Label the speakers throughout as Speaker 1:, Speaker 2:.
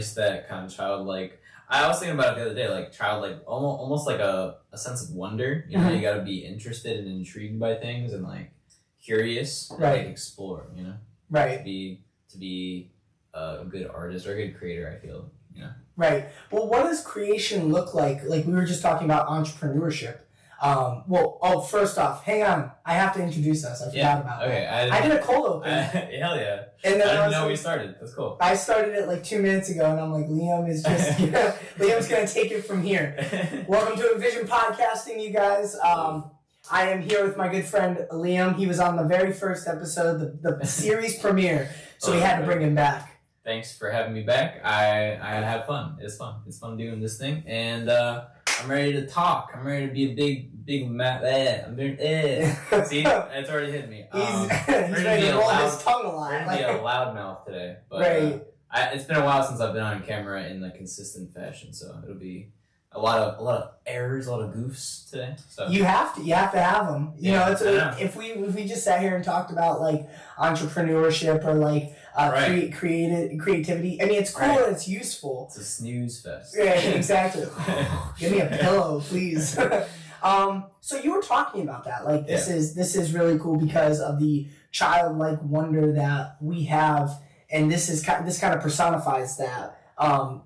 Speaker 1: embrace that kind of childlike. I was thinking about it the other day, like childlike, almost like a sense of wonder. You know, you got to be interested and intrigued by things and like curious, and, like explore. You know, to be a good artist or a good creator. I feel, you know.
Speaker 2: Right. Well, what does creation look like? Like we were just talking about entrepreneurship. First off, hang on. I have to introduce us. I forgot about that. I did a cold open.
Speaker 1: Hell yeah.
Speaker 2: And then
Speaker 1: I didn't know we started. That's cool.
Speaker 2: I started it like 2 minutes ago, and I'm like, Liam is just, Liam's going to take it from here. Welcome to Envision Podcasting, you guys. I am here with my good friend, Liam. He was on the very first episode, the series premiere, so we had to bring him back.
Speaker 1: Thanks for having me back. I had fun. It's fun. It's fun doing this thing, and I'm ready to talk. I'm ready to be a big I'm very, See, it's already hit me.
Speaker 2: He's ready to roll his tongue a lot.
Speaker 1: I'm ready to be a loudmouth today. But, it's been a while since I've been on camera in a consistent fashion, so it'll be a lot of errors, a lot of goofs today. So
Speaker 2: you have to have them. You know, if we just sat here and talked about like entrepreneurship or like creativity. I mean, it's cool and it's useful.
Speaker 1: It's a snooze fest.
Speaker 2: Yeah, exactly. Give me a pillow, please. So you were talking about that. Like this is really cool because of the childlike wonder that we have, and this kind of personifies that.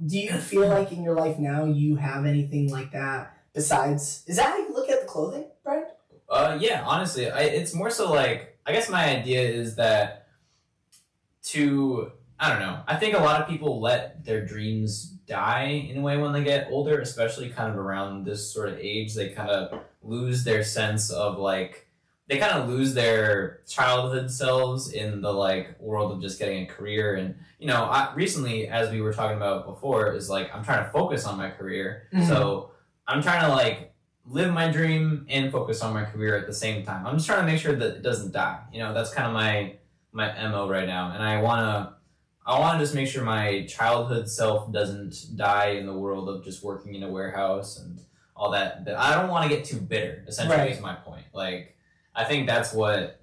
Speaker 2: Do you feel like in your life now you have anything like that besides? Is that how you look at the clothing, Brian?
Speaker 1: Yeah. Honestly, it's more so like I guess my idea is that I don't know. I think a lot of people let their dreams die in a way when they get older, especially kind of around this sort of age. They kind of lose their sense of like, they kind of lose their childhood selves in the like world of just getting a career. And, you know, recently, as we were talking about before, is like, I'm trying to focus on my career. Mm-hmm. So I'm trying to like live my dream and focus on my career at the same time. I'm just trying to make sure that it doesn't die. You know, that's kind of my MO right now. And I want to just make sure my childhood self doesn't die in the world of just working in a warehouse and all that. But I don't want to get too bitter, essentially, is my point. Like, I think that's what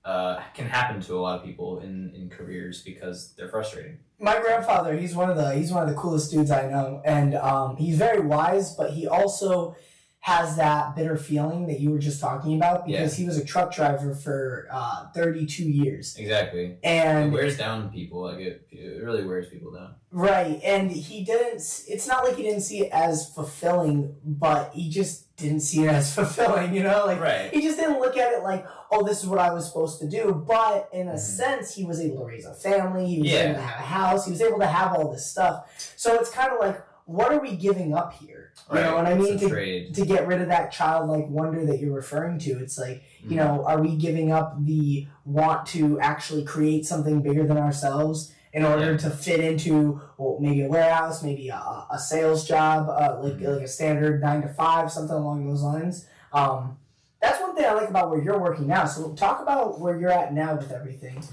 Speaker 1: can happen to a lot of people in careers because they're frustrating.
Speaker 2: My grandfather, he's one of the coolest dudes I know. And he's very wise, but he also has that bitter feeling that you were just talking about because he was a truck driver for 32 years.
Speaker 1: Exactly.
Speaker 2: And
Speaker 1: it wears down people. Like it really wears people down.
Speaker 2: Right. And it's not like he didn't see it as fulfilling, but he just didn't see it as fulfilling, you know? Like he just didn't look at it like, oh, this is what I was supposed to do. But in a sense, he was able to raise a family. He was able to have a house. He was able to have all this stuff. So it's kind of like, what are we giving up here? You know what I mean? To get rid of that childlike wonder that you're referring to. It's like, you know, are we giving up the want to actually create something bigger than ourselves in order to fit into, well, maybe a warehouse, maybe a sales job, like a standard 9 to 5, something along those lines? That's one thing I like about where you're working now. So talk about where you're at now with everything,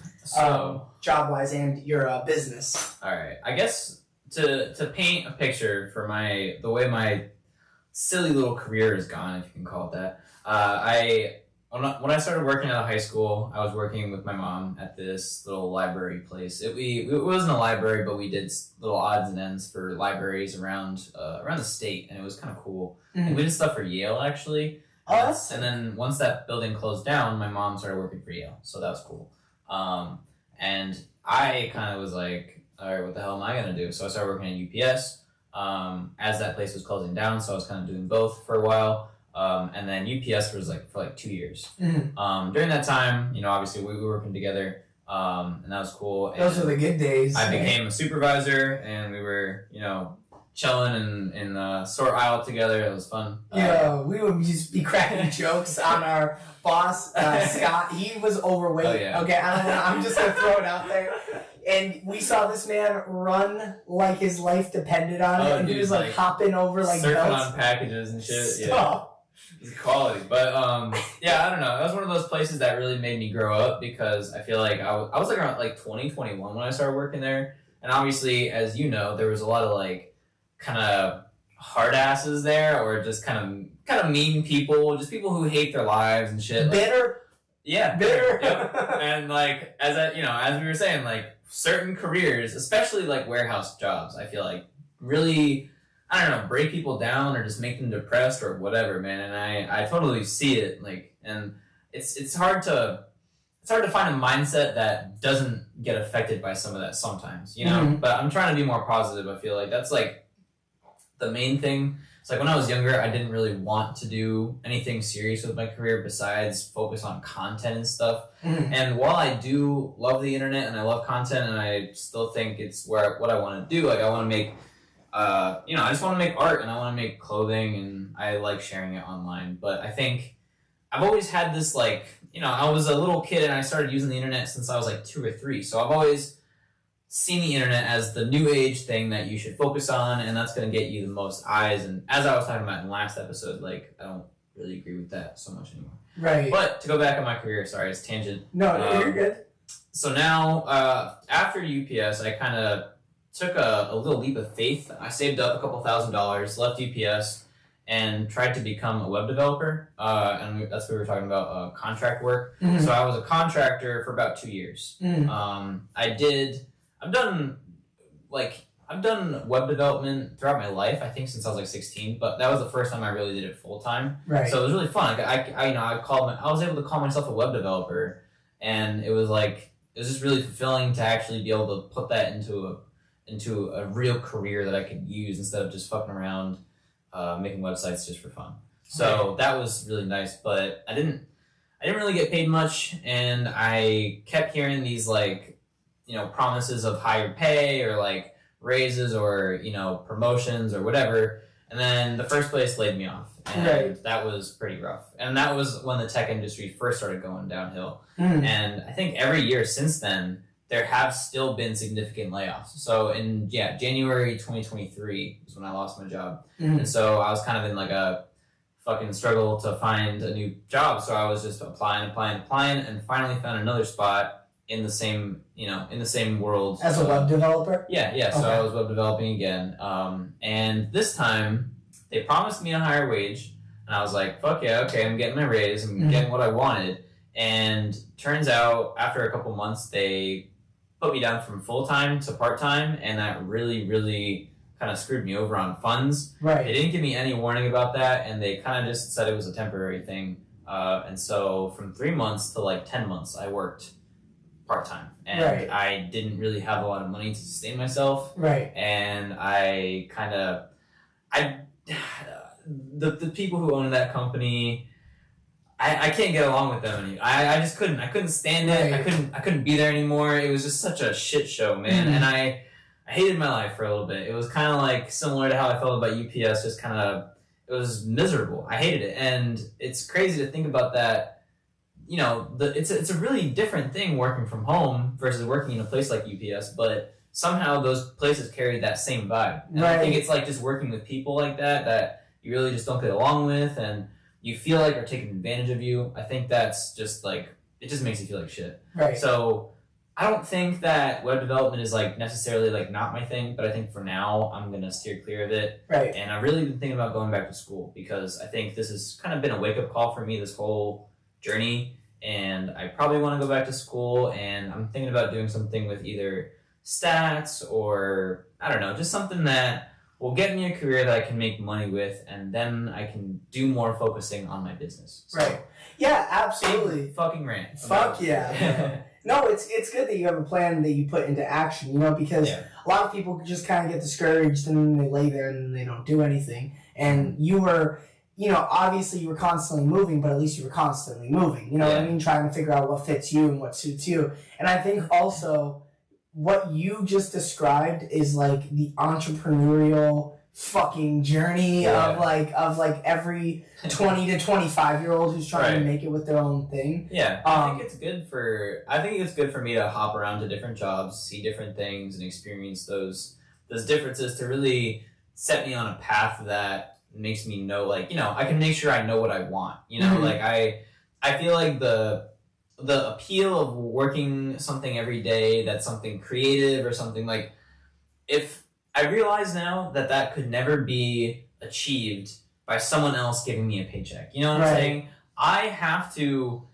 Speaker 2: job-wise and your business.
Speaker 1: All right. I guess to paint a picture for the way my silly little career is gone, if you can call it that. When I started working out of high school, I was working with my mom at this little library place. It wasn't a library, but we did little odds and ends for libraries around the state, and it was kind of cool. Mm-hmm. And we did stuff for Yale, actually. And then once that building closed down, my mom started working for Yale, so that was cool. And I kind of was like, all right, what the hell am I going to do? So I started working at UPS as that place was closing down, so I was kind of doing both for a while. And then UPS was for 2 years. Mm-hmm. During that time, you know, obviously we were working together, and that was cool. And
Speaker 2: those are the good days.
Speaker 1: I became a supervisor, and we were, you know, chilling in the store aisle together. It was fun.
Speaker 2: We would just be cracking jokes on our boss, Scott. He was overweight. Oh, yeah. Okay, I don't know. I'm just going to throw it out there. And we saw this man run like his life depended on it, and he was like hopping over like
Speaker 1: surfing
Speaker 2: belts.
Speaker 1: On packages and shit. Stop. Yeah, it's quality. But yeah, I don't know. That was one of those places that really made me grow up because I feel like I was like around like 20, 21 when I started working there, and obviously, as you know, there was a lot of like kind of hard asses there, or just kind of mean people, just people who hate their lives and shit.
Speaker 2: Bitter.
Speaker 1: Yeah, bitter. Yep. And like as we were saying, like certain careers, especially like warehouse jobs, I feel like really, I don't know, break people down or just make them depressed or whatever, man. And I totally see it, like, and it's hard to find a mindset that doesn't get affected by some of that sometimes, you know. But I'm trying to be more positive. I feel like that's like the main thing. It's like when I was younger, I didn't really want to do anything serious with my career besides focus on content and stuff. And while I do love the internet and I love content and I still think it's what I want to do, like I want to make, I just want to make art and I want to make clothing and I like sharing it online. But I think I've always had this like, I was a little kid and I started using the internet since I was like 2 or 3. So I've always seen the internet as the new age thing that you should focus on, and that's going to get you the most eyes. And as I was talking about in the last episode, like I don't really agree with that so much anymore. Right. But to go back on my career, sorry, it's tangent.
Speaker 2: No, you're good.
Speaker 1: So now, after UPS, I kind of took a little leap of faith. I saved up a couple $1,000s, left UPS, and tried to become a web developer. And that's what we were talking about, contract work. So I was a contractor for about 2 years. I've done web development throughout my life, I think since I was like 16, but that was the first time I really did it full time. Right. So it was really fun. I was able to call myself a web developer, and it was just really fulfilling to actually be able to put that into a real career that I could use instead of just fucking around making websites just for fun. So that was really nice, but I didn't really get paid much, and I kept hearing these promises of higher pay or like raises or promotions or whatever, and then the first place laid me off, and that was pretty rough. And that was when the tech industry first started going downhill. And I think every year since then there have still been significant layoffs. So in January 2023 was when I lost my job, and so I was kind of in like a fucking struggle to find a new job. So I was just applying, and finally found another spot in the same world. As a
Speaker 2: web developer?
Speaker 1: Yeah. So I was web developing again. And this time, they promised me a higher wage. And I was like, fuck yeah, okay, I'm getting my raise. I'm getting what I wanted. And turns out, after a couple months, they put me down from full-time to part-time. And that really, really kind of screwed me over on funds. Right. They didn't give me any warning about that. And they kind of just said it was a temporary thing. And so from 3 months to like 10 months, I worked part-time, and I didn't really have a lot of money to sustain myself, and the people who owned that company, I can't get along with them anymore. I just couldn't stand it. I couldn't be there anymore. It was just such a shit show, man. And I hated my life for a little bit. It was kind of like similar to how I felt about UPS, just kind of, it was miserable. I hated it, and it's crazy to think about that. It's a really different thing working from home versus working in a place like UPS, but somehow those places carry that same vibe. And I think it's like just working with people like that you really just don't get along with, and you feel like are taking advantage of you. I think that's just like, it just makes you feel like shit. Right. So I don't think that web development is like necessarily like not my thing, but I think for now I'm going to steer clear of it. Right. And I've really been thinking about going back to school, because I think this has kind of been a wake-up call for me, this whole journey. And I probably want to go back to school, and I'm thinking about doing something with either stats or, I don't know, just something that will get me a career that I can make money with, and then I can do more focusing on my business. So,
Speaker 2: right. Yeah, absolutely.
Speaker 1: Fucking rant.
Speaker 2: Fuck yeah. No, it's good that you have a plan that you put into action, because a lot of people just kind of get discouraged and then they lay there and they don't do anything. And you were... obviously you were constantly moving, but at least you were constantly moving. You know what I mean? Trying to figure out what fits you and what suits you. And I think also what you just described is like the entrepreneurial fucking journey of every 20 to 25-year-old who's trying to make it with their own thing. Yeah. I think it's good for me to hop around to different jobs, see different things, and experience those differences to really set me on a path that makes me know, I can make sure I know what I want. I feel like the appeal of working something every day that's something creative or something like, if I realize now that could never be achieved by someone else giving me a paycheck. You know what I'm saying? I have to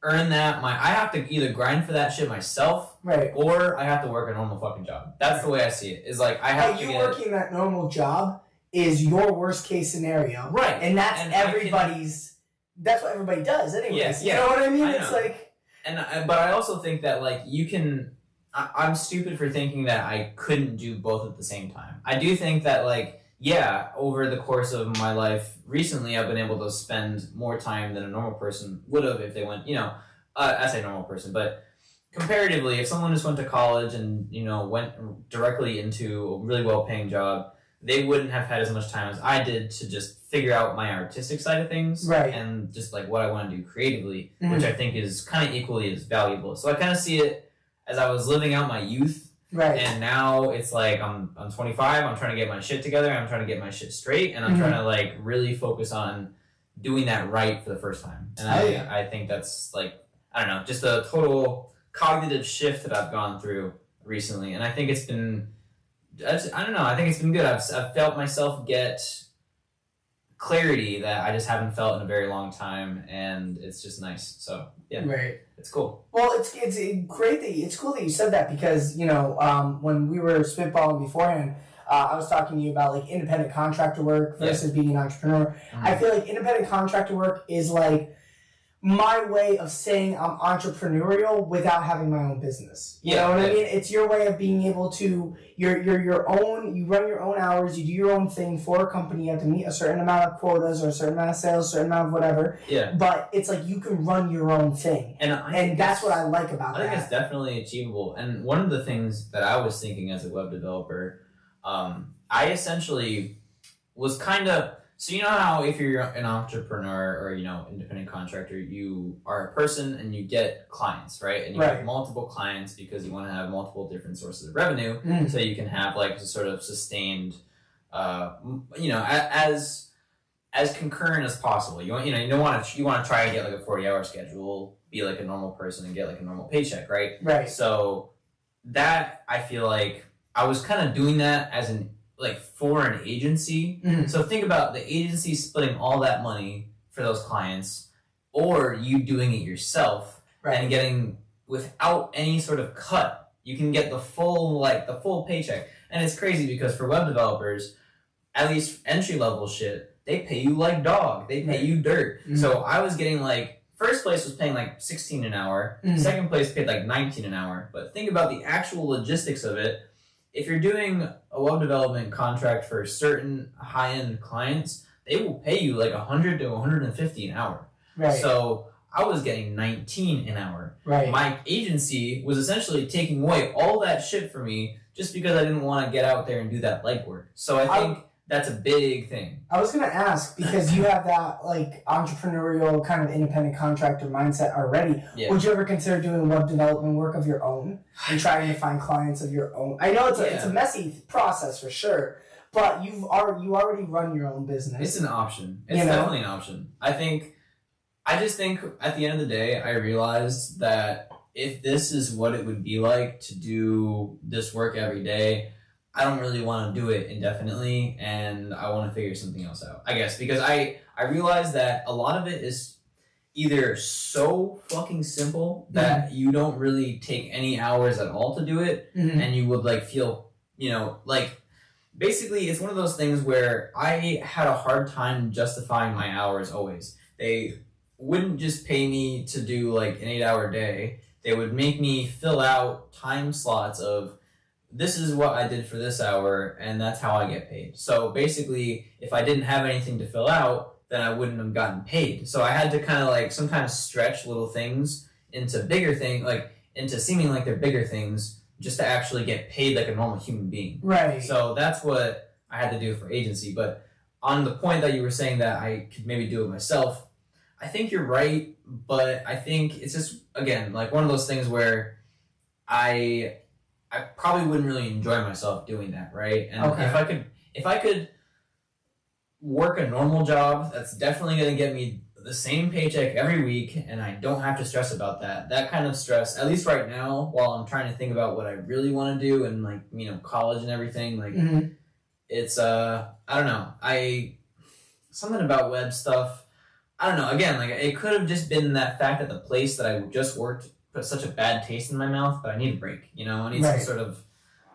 Speaker 1: earn that. I have to either grind for that shit myself,
Speaker 2: right,
Speaker 1: or I have to work a normal fucking job. That's the way I see it. Is like I have to
Speaker 2: you working that normal job is your worst case scenario,
Speaker 1: right?
Speaker 2: And that's everybody's. That's what everybody does, anyways.
Speaker 1: Yes,
Speaker 2: you know what I mean?
Speaker 1: It's
Speaker 2: like,
Speaker 1: but I also think that like you can. I'm stupid for thinking that I couldn't do both at the same time. I do think that like. Yeah, over the course of my life, recently I've been able to spend more time than a normal person would have if they went, I say normal person, but comparatively, if someone just went to college and, went directly into a really well-paying job, they wouldn't have had as much time as I did to just figure out my artistic side of things,
Speaker 2: right,
Speaker 1: and just like what I want to do creatively, which I think is kind of equally as valuable. So I kind of see it as I was living out my youth.
Speaker 2: Right.
Speaker 1: And now it's like I'm 25, I'm trying to get my shit together, I'm trying to get my shit straight, and I'm trying to like really focus on doing that right for the first time. And I think that's like, I don't know, just a total cognitive shift that I've gone through recently. And I think it's been, I don't know, I think it's been good. I've felt myself get clarity that I just haven't felt in a very long time, and it's just nice. So yeah,
Speaker 2: right,
Speaker 1: it's cool.
Speaker 2: Well, it's great that it's cool that you said that, because when we were spitballing beforehand, I was talking to you about like independent contractor work versus being an entrepreneur. I feel like independent contractor work is like my way of saying I'm entrepreneurial without having my own business. You know what I mean? It's your way of being able to, you're your own, you run your own hours, you do your own thing for a company, you have to meet a certain amount of quotas or a certain amount of sales, a certain amount of whatever.
Speaker 1: Yeah.
Speaker 2: But it's like you can run your own thing. And that's what I like about that.
Speaker 1: I think it's definitely achievable. And one of the things that I was thinking as a web developer, I essentially was kind of, so you know how if you're an entrepreneur or, independent contractor, you are a person and you get clients, right? And you have multiple clients because you want to have multiple different sources of revenue, so you can have like a sort of sustained, as concurrent as possible. You want to try and get like a 40-hour schedule, be like a normal person and get like a normal paycheck, right?
Speaker 2: Right.
Speaker 1: So that I feel like I was kind of doing that as for an agency. So think about the agency splitting all that money for those clients, or you doing it yourself and getting, without any sort of cut, you can get the full paycheck. And it's crazy because for web developers, at least entry level shit, they pay you like dog. They pay you dirt. So I was getting first place was paying like $16 an hour. Second place paid like $19 an hour. But think about the actual logistics of it. If you're doing a web development contract for certain high-end clients, they will pay you like $100 to $150 an hour.
Speaker 2: Right.
Speaker 1: So I was getting $19 an hour.
Speaker 2: Right.
Speaker 1: My agency was essentially taking away all that shit for me just because I didn't want to get out there and do that legwork. So I think that's a big thing.
Speaker 2: I was going to ask, because you have that entrepreneurial kind of independent contractor mindset already. Yeah. Would you ever consider doing web development work of your own and trying to find clients of your own? I know it's a messy process for sure, but you already run your own business.
Speaker 1: It's an option. It's definitely an option. I just think at the end of the day, I realized that if this is what it would be like to do this work every day, I don't really want to do it indefinitely, and I want to figure something else out, I guess, because I realized that a lot of it is either so fucking simple that you don't really take any hours at all to do it, and you would feel, basically it's one of those things where I had a hard time justifying my hours always. They wouldn't just pay me to do an 8-hour day. They would make me fill out time slots of, this is what I did for this hour, and that's how I get paid. So basically, if I didn't have anything to fill out, then I wouldn't have gotten paid. So I had to kind of sometimes stretch little things into bigger things, into seeming like they're bigger things, just to actually get paid like a normal human being.
Speaker 2: Right.
Speaker 1: So that's what I had to do for agency. But on the point that you were saying that I could maybe do it myself, I think you're right, but I think it's just, again, one of those things where I probably wouldn't really enjoy myself doing that, right? And if I could work a normal job, that's definitely going to get me the same paycheck every week, and I don't have to stress about that. That kind of stress, at least right now, while I'm trying to think about what I really want to do and college and everything, it's I don't know. Something about web stuff. I don't know. Again, like it could have just been that fact that the place that I just worked put such a bad taste in my mouth, but I need a break. You know, I need some sort of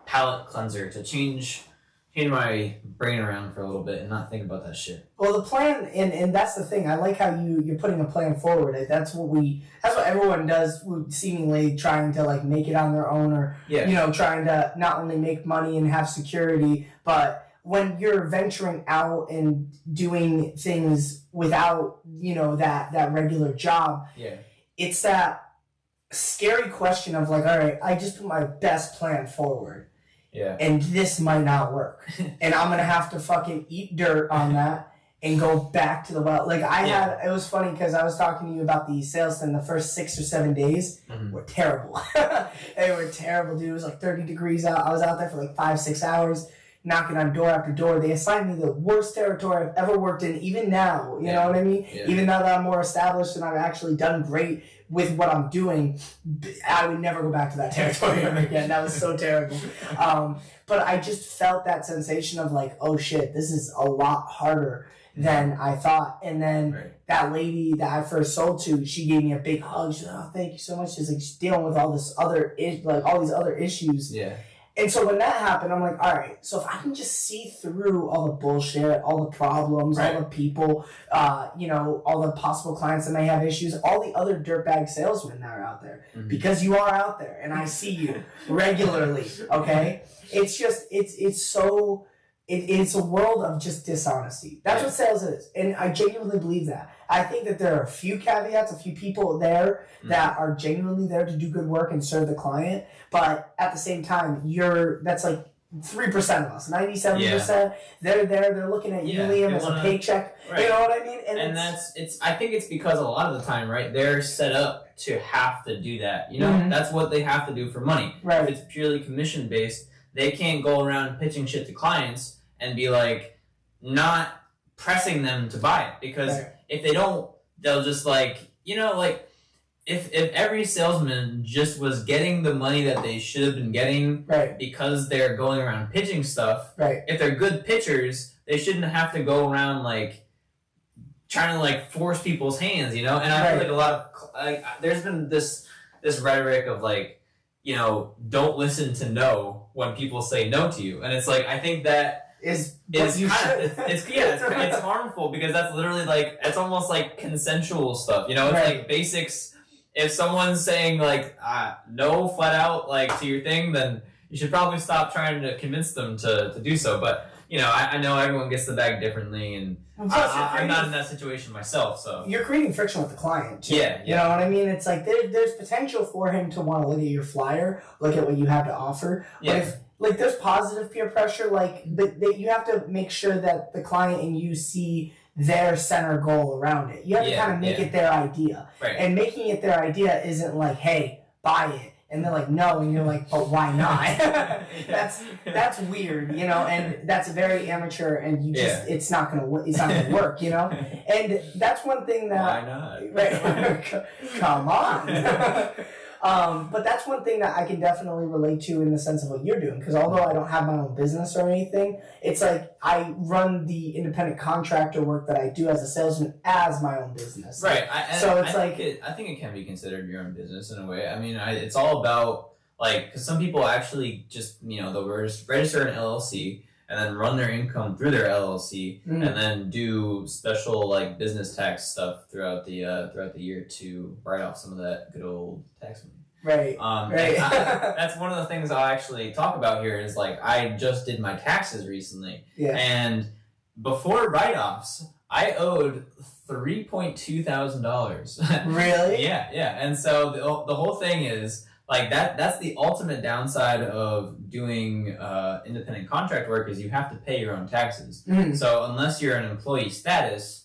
Speaker 1: palate cleanser to change my brain around for a little bit and not think about that shit.
Speaker 2: Well, the plan, and that's the thing. I like how you're putting a plan forward. That's what everyone does, seemingly trying to like make it on their own, or trying to not only make money and have security, but when you're venturing out and doing things without that regular job, it's that scary question of like, all right, I just put my best plan forward.
Speaker 1: Yeah.
Speaker 2: And this might not work. And I'm going to have to fucking eat dirt on that and go back to the well. Like it was funny because I was talking to you about the sales thing. The first 6 or 7 days were terrible. They were terrible, dude. It was like 30 degrees out. I was out there for like 5-6 hours, knocking on door after door. They assigned me the worst territory I've ever worked in, even now. You know what I mean? Yeah. Even now that I'm more established and I've actually done great with what I'm doing, I would never go back to that territory ever again. That was so terrible. But I just felt that sensation of like, oh shit, this is a lot harder than I thought. And then that lady that I first sold to, she gave me a big hug. She's like, oh, thank you so much. She's like, she's dealing with all these other issues.
Speaker 1: Yeah.
Speaker 2: And so when that happened, I'm like, all right, so if I can just see through all the bullshit, all the problems, all the people, all the possible clients that may have issues, all the other dirtbag salesmen that are out there, because you are out there and I see you regularly, okay? It's just, it's a world of just dishonesty. That's what sales is. And I genuinely believe that. I think that there are a few caveats, a few people there that are genuinely there to do good work and serve the client. But at the same time, that's like 3% of us. 97%, they're there, they're looking at you, Liam, as a paycheck. You know what I mean?
Speaker 1: And I think it's because a lot of the time, right, they're set up to have to do that. You know, that's what they have to do for money. Right. If it's purely commission based, they can't go around pitching shit to clients and be like, not pressing them to buy it, because if they don't, they'll just like, if every salesman just was getting the money that they should have been getting because they're going around pitching stuff, if they're good pitchers, they shouldn't have to go around like trying to like force people's hands, and I feel like a lot of there's been this rhetoric of like, don't listen to no when people say no to you, and it's like, I think that it's harmful, because that's literally like, it's almost like consensual stuff, it's like basics. If someone's saying like no flat out like to your thing, then you should probably stop trying to convince them to do so. But I know everyone gets the bag differently, and I'm not in that situation myself, so
Speaker 2: you're creating friction with the client too.
Speaker 1: Yeah.
Speaker 2: You know what I mean? It's like there's potential for him to want to look at your flyer, look at what you have to offer. But if like there's positive peer pressure, but you have to make sure that the client and you see their center goal around it. You have to kind of make it their idea. Right. And making it their idea isn't like, hey, buy it. And they're like, no, and you're like, but why not? That's weird, and that's very amateur, and you just it's not gonna work, And that's one thing that
Speaker 1: why not?
Speaker 2: Right? Come on. But that's one thing that I can definitely relate to in the sense of what you're doing, because although I don't have my own business or anything, it's like I run the independent contractor work that I do as a salesman as my own business.
Speaker 1: Right. I think it can be considered your own business in a way. I mean, it's all about like, because some people actually just they'll register an LLC and then run their income through their LLC and then do special like business tax stuff throughout the year to write off some of that good old tax money.
Speaker 2: Right.
Speaker 1: That's one of the things I'll actually talk about here is like, I just did my taxes recently. Yeah. And before write-offs, I owed $3,200.
Speaker 2: Really?
Speaker 1: Yeah. And so the whole thing is like that's the ultimate downside of doing independent contract work, is you have to pay your own taxes. So unless you're an employee status,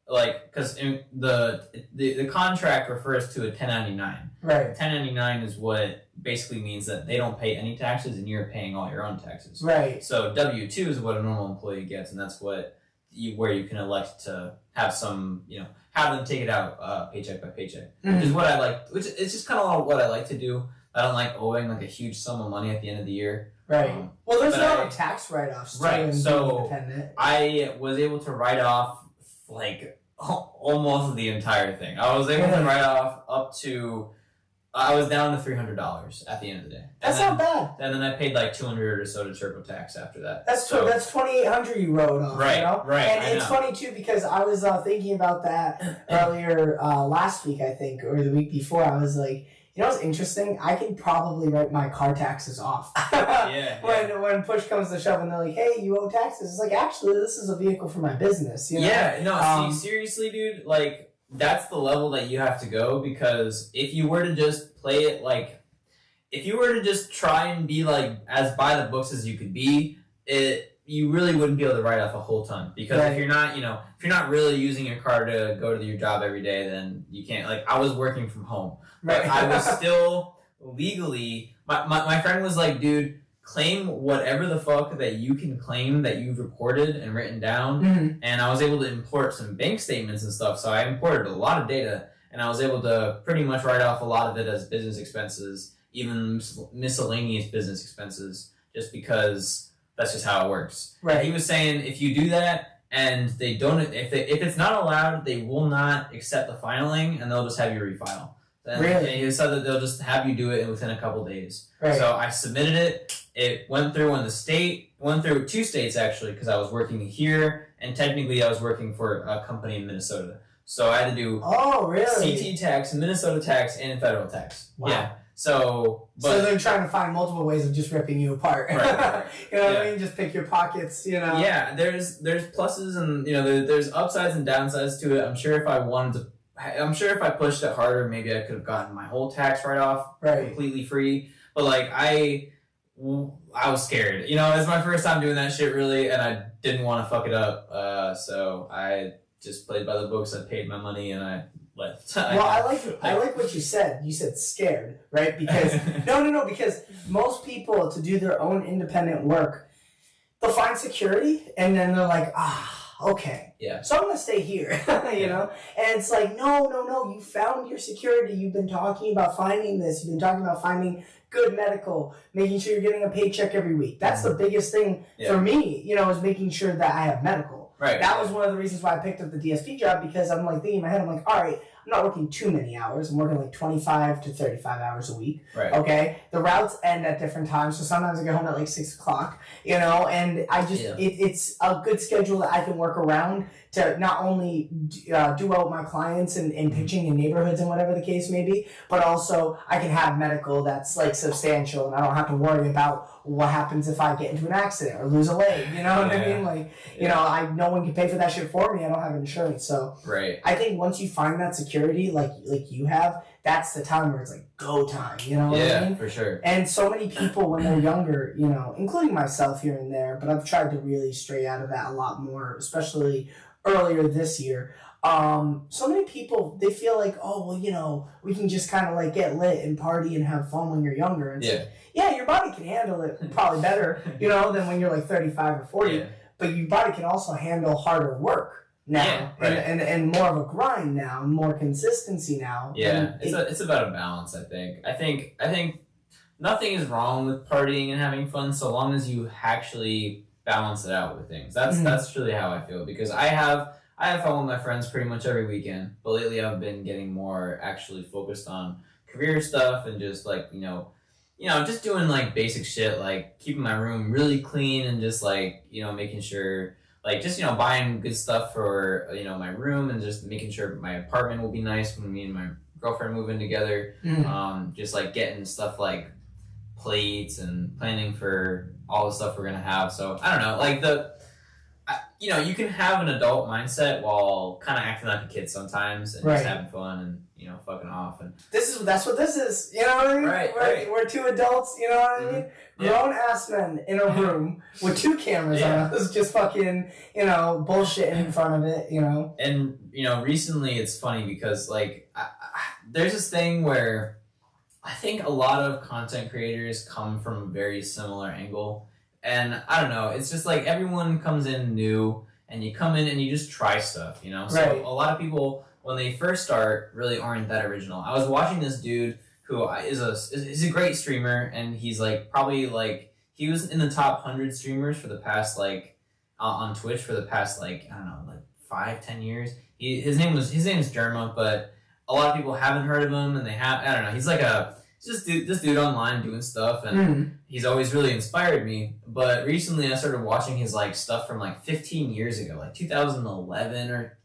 Speaker 1: like, because the contract refers to a 1099. Right. 1099 is what basically means that they don't pay any taxes and you're paying all your own taxes. Right. So W-2 is what a normal employee gets, and that's where you can elect to have some, have them take it out paycheck by paycheck, which is what I like. Which it's just kind of what I like to do. I don't like owing like a huge sum of money at the end of the year.
Speaker 2: Right. Well, there's a lot of tax write-offs too.
Speaker 1: Right. So I was able to write off like almost the entire thing. I was able to write off up to, I was down to $300 at the end of the day.
Speaker 2: That's not bad.
Speaker 1: And then I paid like $200 or so to TurboTax after that.
Speaker 2: That's $2,800 you wrote off.
Speaker 1: Right,
Speaker 2: you know?
Speaker 1: right.
Speaker 2: And it's funny too because I was thinking about that earlier last week, I think, or the week before. I was like, you know what's interesting? I can probably write my car taxes off. When push comes to shove and they're like, hey, you owe taxes. It's like, actually, this is a vehicle for my business. You know?
Speaker 1: Yeah, no, see, seriously, dude, like, that's the level that you have to go, because if you were to just play it like, if you were to just try and be like as by the books as you could be, you really wouldn't be able to write off a whole ton, because if you're not, if you're not really using your car to go to your job every day, then you can't. Like, I was working from home, but I was still legally. My friend was like, dude, claim whatever the fuck that you can claim that you've recorded and written down. And I was able to import some bank statements and stuff, so I imported a lot of data, and I was able to pretty much write off a lot of it as business expenses, even miscellaneous business expenses, just because that's just how it works. And he was saying if you do that and they don't, if it's not allowed, they will not accept the filing, and they'll just have you refile. And he said that they'll just have you do it within a couple days. So I submitted it. It went through went through 2 states actually, because I was working here, and technically I was working for a company in Minnesota. So I had to do CT tax, Minnesota tax, and federal tax. Wow. Yeah. So
Speaker 2: they're trying to find multiple ways of just ripping you apart.
Speaker 1: Right.
Speaker 2: You know what I mean? Just pick your pockets,
Speaker 1: Yeah, there's pluses and, there's upsides and downsides to it. I'm sure if I pushed it harder, maybe I could have gotten my whole tax write-off completely free. But, like, I was scared. It's my first time doing that shit, really, and I didn't want to fuck it up. So I just played by the books. I paid my money, and I left.
Speaker 2: Well, I like what you said. You said scared, right? Because no, because most people, to do their own independent work, they'll find security, and then they're like, okay.
Speaker 1: Yeah.
Speaker 2: So I'm going to stay here, And it's like, no, you found your security. You've been talking about finding this. You've been talking about finding good medical, making sure you're getting a paycheck every week. That's the biggest thing for me, is making sure that I have medical.
Speaker 1: Right.
Speaker 2: That was one of the reasons why I picked up the DSP job, because I'm like thinking in my head, I'm like, all right, I'm not working too many hours. I'm working like 25 to 35 hours a week.
Speaker 1: Right.
Speaker 2: Okay. The routes end at different times. So sometimes I get home at like 6 o'clock, and I just, it's a good schedule that I can work around to not only do well with my clients and pitching in neighborhoods and whatever the case may be, but also I can have medical that's like substantial, and I don't have to worry about what happens if I get into an accident or lose a leg. You know what I mean? Like, no one can pay for that shit for me. I don't have insurance. So I think once you find that security, like you have, that's the time where it's like go time. You know what I mean?
Speaker 1: For sure.
Speaker 2: And so many people when they're younger, including myself here and there, but I've tried to really stray out of that a lot more, especially earlier this year. So many people, they feel like, oh, well, we can just kind of like get lit and party and have fun when you're younger. And it's like, your body can handle it probably better, than when you're like 35 or 40. But your body can also handle harder work now, and more of a grind now, more consistency now.
Speaker 1: Yeah, it's about a balance. I think nothing is wrong with partying and having fun, so long as you actually balance it out with things. That's really how I feel, because I have fun with my friends pretty much every weekend, but lately I've been getting more actually focused on career stuff and just like just doing like basic shit, like keeping my room really clean and just like making sure like just buying good stuff for my room, and just making sure my apartment will be nice when me and my girlfriend move in together. Just like getting stuff like plates and planning for all the stuff we're gonna have. So I don't know, like you can have an adult mindset while kind of acting like a kid sometimes, and just having fun and fucking off. And
Speaker 2: that's what this is. You know what I mean? We're two adults. You know what I mean? Grown ass men in a room with 2 cameras on us, just fucking bullshitting in front of it.
Speaker 1: And recently it's funny because like there's this thing where I think a lot of content creators come from a very similar angle. And I don't know, it's just like everyone comes in new, and you come in and you just try stuff, So a lot of people, when they first start, really aren't that original. I was watching this dude who is a great streamer, and he's like probably like, he was in the top 100 streamers for the past like, on Twitch for the past like, I don't know, like 5-10 years. his name is Derma, but a lot of people haven't heard of him, and I don't know. He's like this dude online doing stuff, and he's always really inspired me. But recently, I started watching his like stuff from like 15 years ago, like 2011 or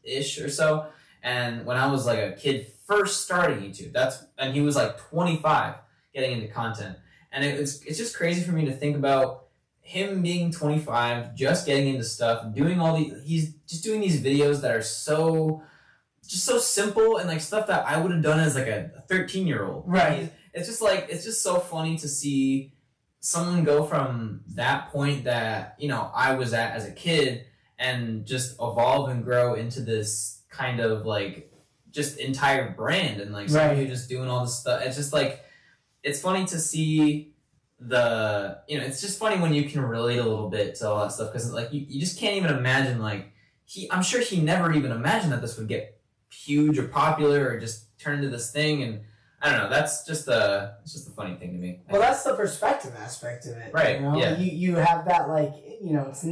Speaker 1: so. And when I was like a kid first starting YouTube, and he was like 25 getting into content, and it's just crazy for me to think about him being 25, just getting into stuff, he's just doing these videos that are so simple and like stuff that I would have done as like a 13-year-old.
Speaker 2: Right.
Speaker 1: It's just so funny to see someone go from that point that, I was at as a kid and just evolve and grow into this kind of like just entire brand and like somebody who's just doing all this stuff. It's just like, it's funny to see it's just funny when you can relate a little bit to all that stuff, because like you just can't even imagine, like I'm sure he never even imagined that this would get huge or popular or just turn into this thing. And I don't know, it's just a funny thing to me.
Speaker 2: Well, that's the perspective aspect of it.
Speaker 1: Right. Yeah.
Speaker 2: You have that, like, it's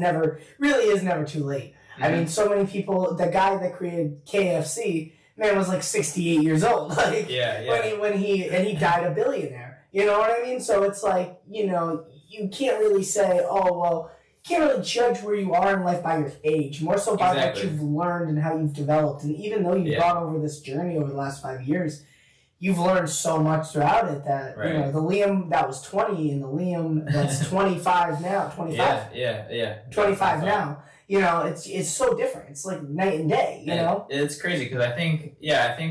Speaker 2: really is never too late. Mm-hmm. I mean, so many people, the guy that created KFC, man, was like 68 years old. Like, when he died a billionaire. You know what I mean? So it's like, you can't really say, oh, well, you can't really judge where you are in life by your age, more so by what you've learned and how you've developed. And even though you've gone over this journey over the last 5 years, you've learned so much throughout it that, the Liam that was 20 and the Liam that's 25 now, 25?
Speaker 1: Yeah.
Speaker 2: 25 now. It's so different. It's like night and day, you know?
Speaker 1: It's crazy because I think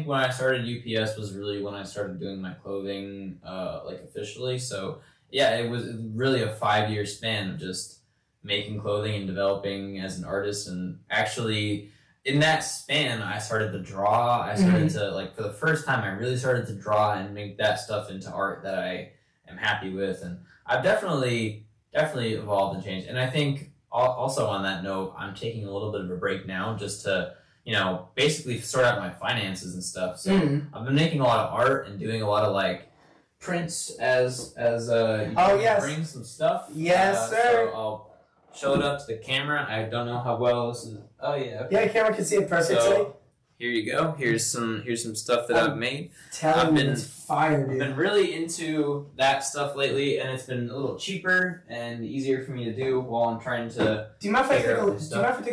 Speaker 1: when I started UPS was really when I started doing my clothing, like officially. So yeah, it was really a 5-year span of just making clothing and developing as an artist. And actually in that span, I started to draw. I started to, like, for the first time, I really started to draw and make that stuff into art that I am happy with. And I've definitely evolved and changed. And I think also on that note, I'm taking a little bit of a break now just to, basically sort out my finances and stuff. So I've been making a lot of art and doing a lot of like prints as bring some stuff.
Speaker 2: Yes, sir.
Speaker 1: So I'll show it up to the camera. I don't know how well this is. Oh yeah. Okay.
Speaker 2: Yeah, the camera can see it perfectly. So,
Speaker 1: here you go. Here's some stuff that I've made.
Speaker 2: It's fire, dude.
Speaker 1: I've been really into that stuff lately, and it's been a little cheaper and easier for me to do while I'm trying to.
Speaker 2: Do you mind if I take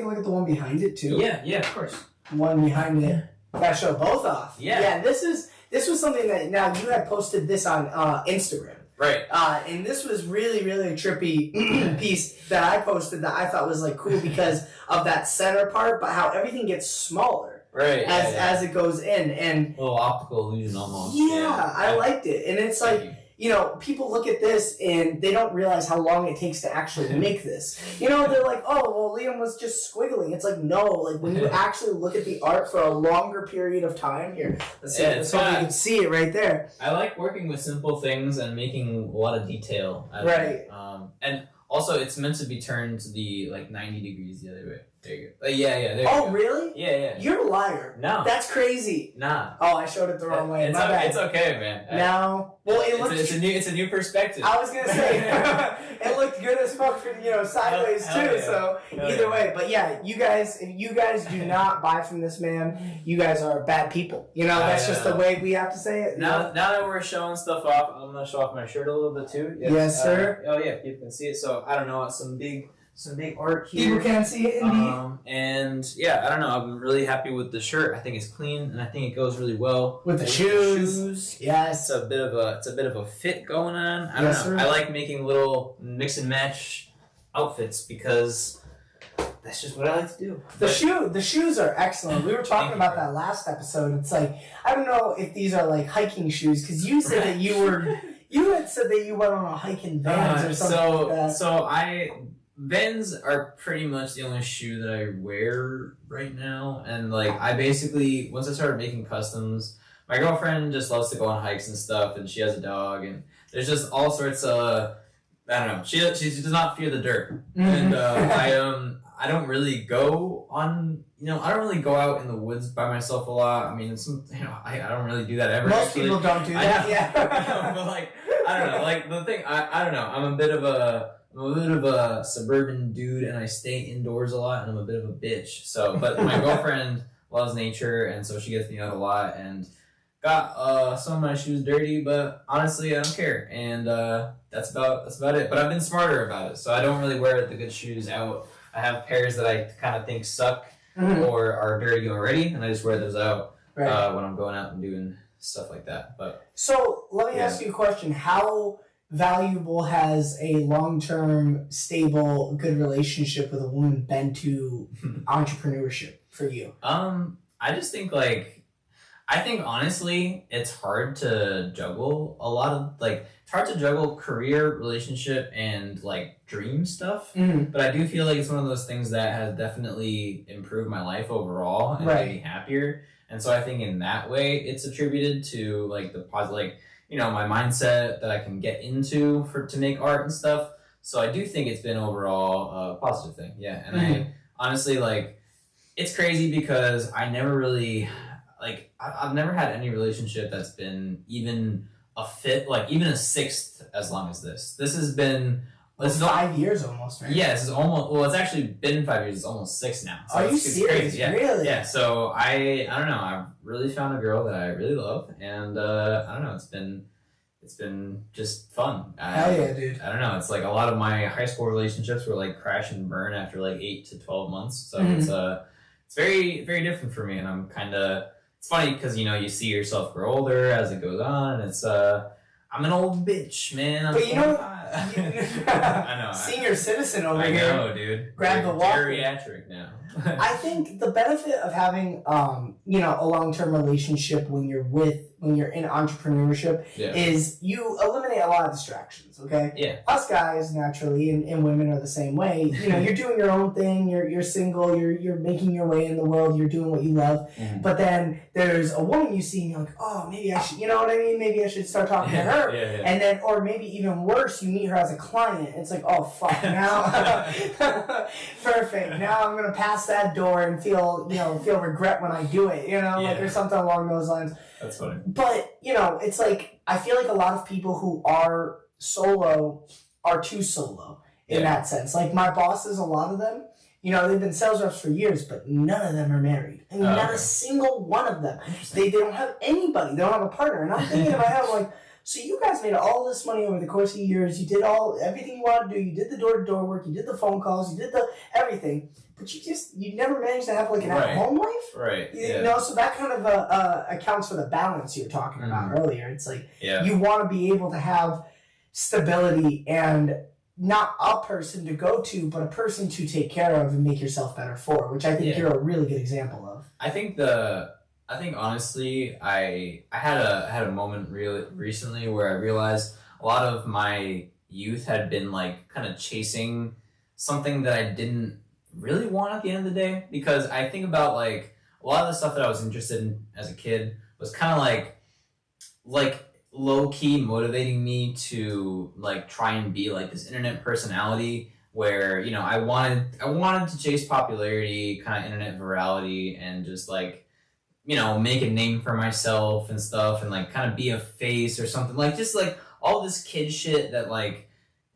Speaker 2: a look at the one behind it too?
Speaker 1: Yeah, of course.
Speaker 2: One behind it. Gotta show both off.
Speaker 1: Yeah.
Speaker 2: Yeah. This was something that now you had posted this on Instagram.
Speaker 1: Right.
Speaker 2: And this was really, really a trippy piece that I posted that I thought was like cool because of that center part, but how everything gets smaller.
Speaker 1: Right.
Speaker 2: As it goes in, and
Speaker 1: a little optical illusion almost.
Speaker 2: Yeah, I liked it. And it's like, people look at this and they don't realize how long it takes to actually make this. They're like, oh, well, Liam was just squiggling. It's like, no, like when you actually look at the art for a longer period of time, here, let's see, so you can see it right there.
Speaker 1: I like working with simple things and making a lot of detail.
Speaker 2: Right.
Speaker 1: And also it's meant to be turned to the 90 degrees the other way. There you go. Yeah. There you
Speaker 2: go.
Speaker 1: Oh,
Speaker 2: really?
Speaker 1: Yeah.
Speaker 2: You're a liar.
Speaker 1: No.
Speaker 2: That's crazy.
Speaker 1: Nah.
Speaker 2: Oh, I showed it the wrong way. My bad.
Speaker 1: It's okay, man.
Speaker 2: No. Well,
Speaker 1: it's a new perspective.
Speaker 2: I was gonna say it looked good as fuck for sideways too. Yeah. So either way, but yeah, you guys, if you guys do not buy from this man, you guys are bad people. That's just the way we have to say it.
Speaker 1: Now that we're showing stuff off, I'm gonna show off my shirt a little bit too.
Speaker 2: Yes, sir.
Speaker 1: Oh yeah, people can see it. So I don't know, some big art here.
Speaker 2: People can see it indeed.
Speaker 1: And yeah, I don't know. I'm really happy with the shirt. I think it's clean, and I think it goes really well
Speaker 2: with the shoes.
Speaker 1: Yes, it's a bit of a fit going on. I don't know. Sir. I like making little mix and match outfits because that's just what I like to do.
Speaker 2: The shoes are excellent. We were talking about that last episode. It's like, I don't know if these are like hiking shoes because you said that you had said that you went on a hike in Vans or something like that.
Speaker 1: Vans are pretty much the only shoe that I wear right now, and I basically, once I started making customs, my girlfriend just loves to go on hikes and stuff, and she has a dog, and there's just all sorts of, I don't know, she does not fear the dirt, and I don't really go on, I don't really go out in the woods by myself a lot. I mean, I don't really do that ever.
Speaker 2: Most people don't do that.
Speaker 1: Yeah. But I don't know, the thing, I don't know, I'm a bit of a suburban dude, and I stay indoors a lot, and I'm a bit of a bitch. So, but my girlfriend loves nature, and so she gets me out a lot, and got some of my shoes dirty, but honestly, I don't care, and that's about it. But I've been smarter about it, so I don't really wear the good shoes out. I have pairs that I kind of think suck or are dirty already, and I just wear those out when I'm going out and doing stuff like that. But
Speaker 2: so let me ask you a question: how valuable has a long-term, stable, good relationship with a woman been to entrepreneurship for you?
Speaker 1: I just think I think honestly, it's hard to juggle a lot of it's hard to juggle career, relationship, and dream stuff. But I do feel like it's one of those things that has definitely improved my life overall and made me happier. And so I think in that way, it's attributed to the positive, my mindset that I can get into to make art and stuff. So I do think it's been overall a positive thing. Yeah. And I honestly, it's crazy because I never really, I've never had any relationship that's been even a fit, even a sixth as long as this. This has been...
Speaker 2: This is 5 years almost, right?
Speaker 1: Yeah, this is almost... Well, it's actually been 5 years. It's almost 6 now. So
Speaker 2: Are you serious?
Speaker 1: Crazy. Yeah.
Speaker 2: Really?
Speaker 1: Yeah, so I don't know. I've really found a girl that I really love, and I don't know. It's been just fun.
Speaker 2: Hell yeah, dude.
Speaker 1: I don't know. It's a lot of my high school relationships were crash and burn after 8 to 12 months. So it's very, very different for me, and I'm kind of... It's funny because, you see yourself grow older as it goes on, and it's... I'm an old bitch, man. I'm 25. I know.
Speaker 2: Senior citizen over here.
Speaker 1: I know, dude.
Speaker 2: Grab the walker.
Speaker 1: Geriatric now.
Speaker 2: I think the benefit of having, a long-term relationship when you're in entrepreneurship is you eliminate a lot of distractions, okay?
Speaker 1: Yeah.
Speaker 2: Us guys, naturally, and women are the same way. You're doing your own thing, you're single, you're making your way in the world, you're doing what you love. But then there's a woman you see and you're like, oh, maybe I should, you know what I mean? Maybe I should start talking to her. And then, or maybe even worse, you meet her as a client. It's like, oh, fuck, now. Perfect. Now I'm going to pass that door and feel regret when I do it, or something along those lines.
Speaker 1: That's funny.
Speaker 2: But, it's I feel like a lot of people who are solo are too solo in that sense. My bosses, a lot of them, they've been sales reps for years, but none of them are married. I mean, not a single one of them. They don't have anybody. They don't have a partner. And I'm thinking in my head, so you guys made all this money over the course of years. You did everything you wanted to do. You did the door-to-door work. You did the phone calls. You did the everything. But you never managed to have an at-home life.
Speaker 1: Right.
Speaker 2: So that kind of accounts for the balance you were talking about earlier. It's you want to be able to have stability and not a person to go to, but a person to take care of and make yourself better for, which I think you're a really good example of.
Speaker 1: I think honestly, I had a moment recently where I realized a lot of my youth had been kind of chasing something that I didn't really want at the end of the day, because I think about a lot of the stuff that I was interested in as a kid was kind of like low-key motivating me to try and be this internet personality where I wanted to chase popularity, kind of internet virality, and just make a name for myself and stuff, and kind of be a face or something, just all this kid shit that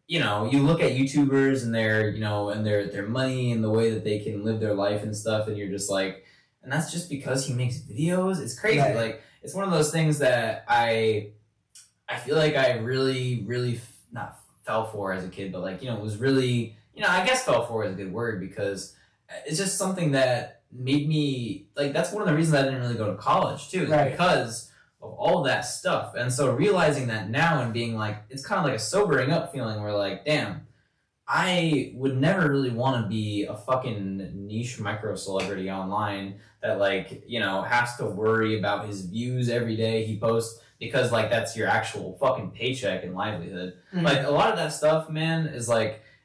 Speaker 1: you look at YouTubers and their money and the way that they can live their life and stuff, and you're just and that's just because he makes videos. It's crazy.
Speaker 2: Right.
Speaker 1: It's one of those things that I feel like I really, really not fell for as a kid, but was really, I guess fell for is a good word, because it's just something that made me, that's one of the reasons I didn't really go to college too, is because of all that stuff. And so realizing that now and being it's kind of a sobering up feeling where damn, I would never really want to be a fucking niche micro celebrity online that has to worry about his views every day he posts, because that's your actual fucking paycheck and livelihood. A lot of that stuff, man, is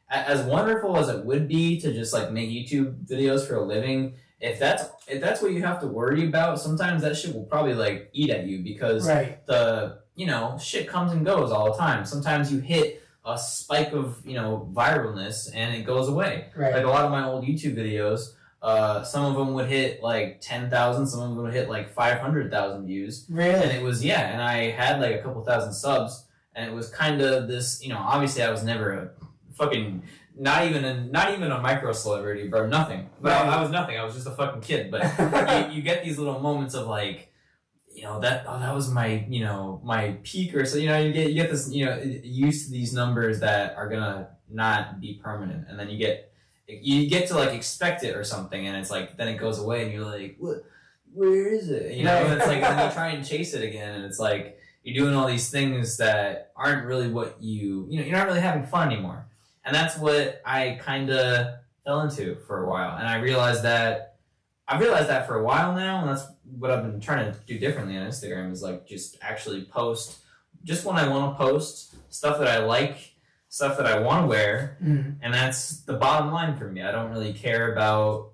Speaker 1: as wonderful as it would be to just make YouTube videos for a living. If that's what you have to worry about, sometimes that shit will probably eat at you, because the shit comes and goes all the time. Sometimes you hit a spike of viralness and it goes away. A lot of my old YouTube videos, some of them would hit 10,000, some of them would hit 500,000 views.
Speaker 2: Really?
Speaker 1: And it was and I had a couple thousand subs, and it was kind of this, obviously I was never a fucking not even a micro celebrity, bro. Nothing. But
Speaker 2: Right.
Speaker 1: I was nothing. I was just a fucking kid. But you get these little moments of like, that was my my peak, or so you get this used to these numbers that are gonna not be permanent, and then you get to like expect it or something, and it's like then it goes away, and you're like, what? Where is it? And it's like then you try and chase it again, and it's like you're doing all these things that aren't really what you're not really having fun anymore, and that's what I kind of fell into for a while, and I've realized that for a while now, and that's what I've been trying to do differently on Instagram is like just actually post just when I want to post stuff that I like, stuff that I want to wear, and that's the bottom line for me. I don't really care about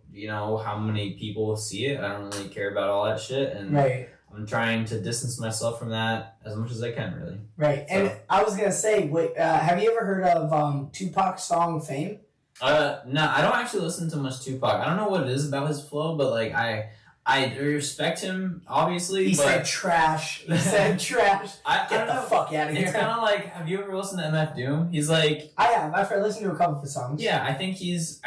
Speaker 1: how many people see it. I don't really care about all that shit, and
Speaker 2: right.
Speaker 1: I'm trying to distance myself from that as much as I can, really.
Speaker 2: Right, so. And I was gonna say, wait, have you ever heard of Tupac's song "Fame"?
Speaker 1: No, I don't actually listen to much Tupac. I don't know what it is about his flow, but like I respect him, obviously.
Speaker 2: He said trash. Get the fuck out of here.
Speaker 1: It's kind of like, have you ever listened to MF Doom? He's like,
Speaker 2: I have. I've listened to a couple of his songs.
Speaker 1: Yeah, I think he's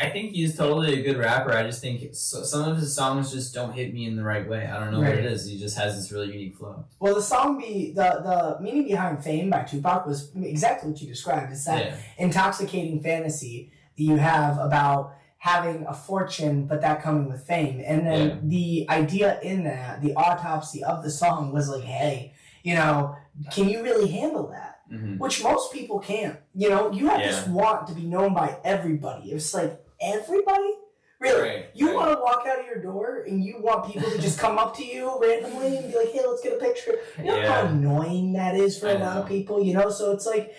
Speaker 1: totally a good rapper. I just think some of his songs just don't hit me in the right way. I don't know what it is. He just has this really unique flow.
Speaker 2: Well, the meaning behind "Fame" by Tupac was exactly what you described. It's that intoxicating fantasy that you have about having a fortune, but that coming with fame. And then the idea in that, the autopsy of the song was like, hey, can you really handle that? Mm-hmm. Which most people can't. You have this want to be known by everybody. It's like, everybody? Really?
Speaker 1: Right,
Speaker 2: you want to walk out of your door and you want people to just come up to you randomly and be like, hey, let's get a picture. You know how annoying that is for a lot of people, So it's like,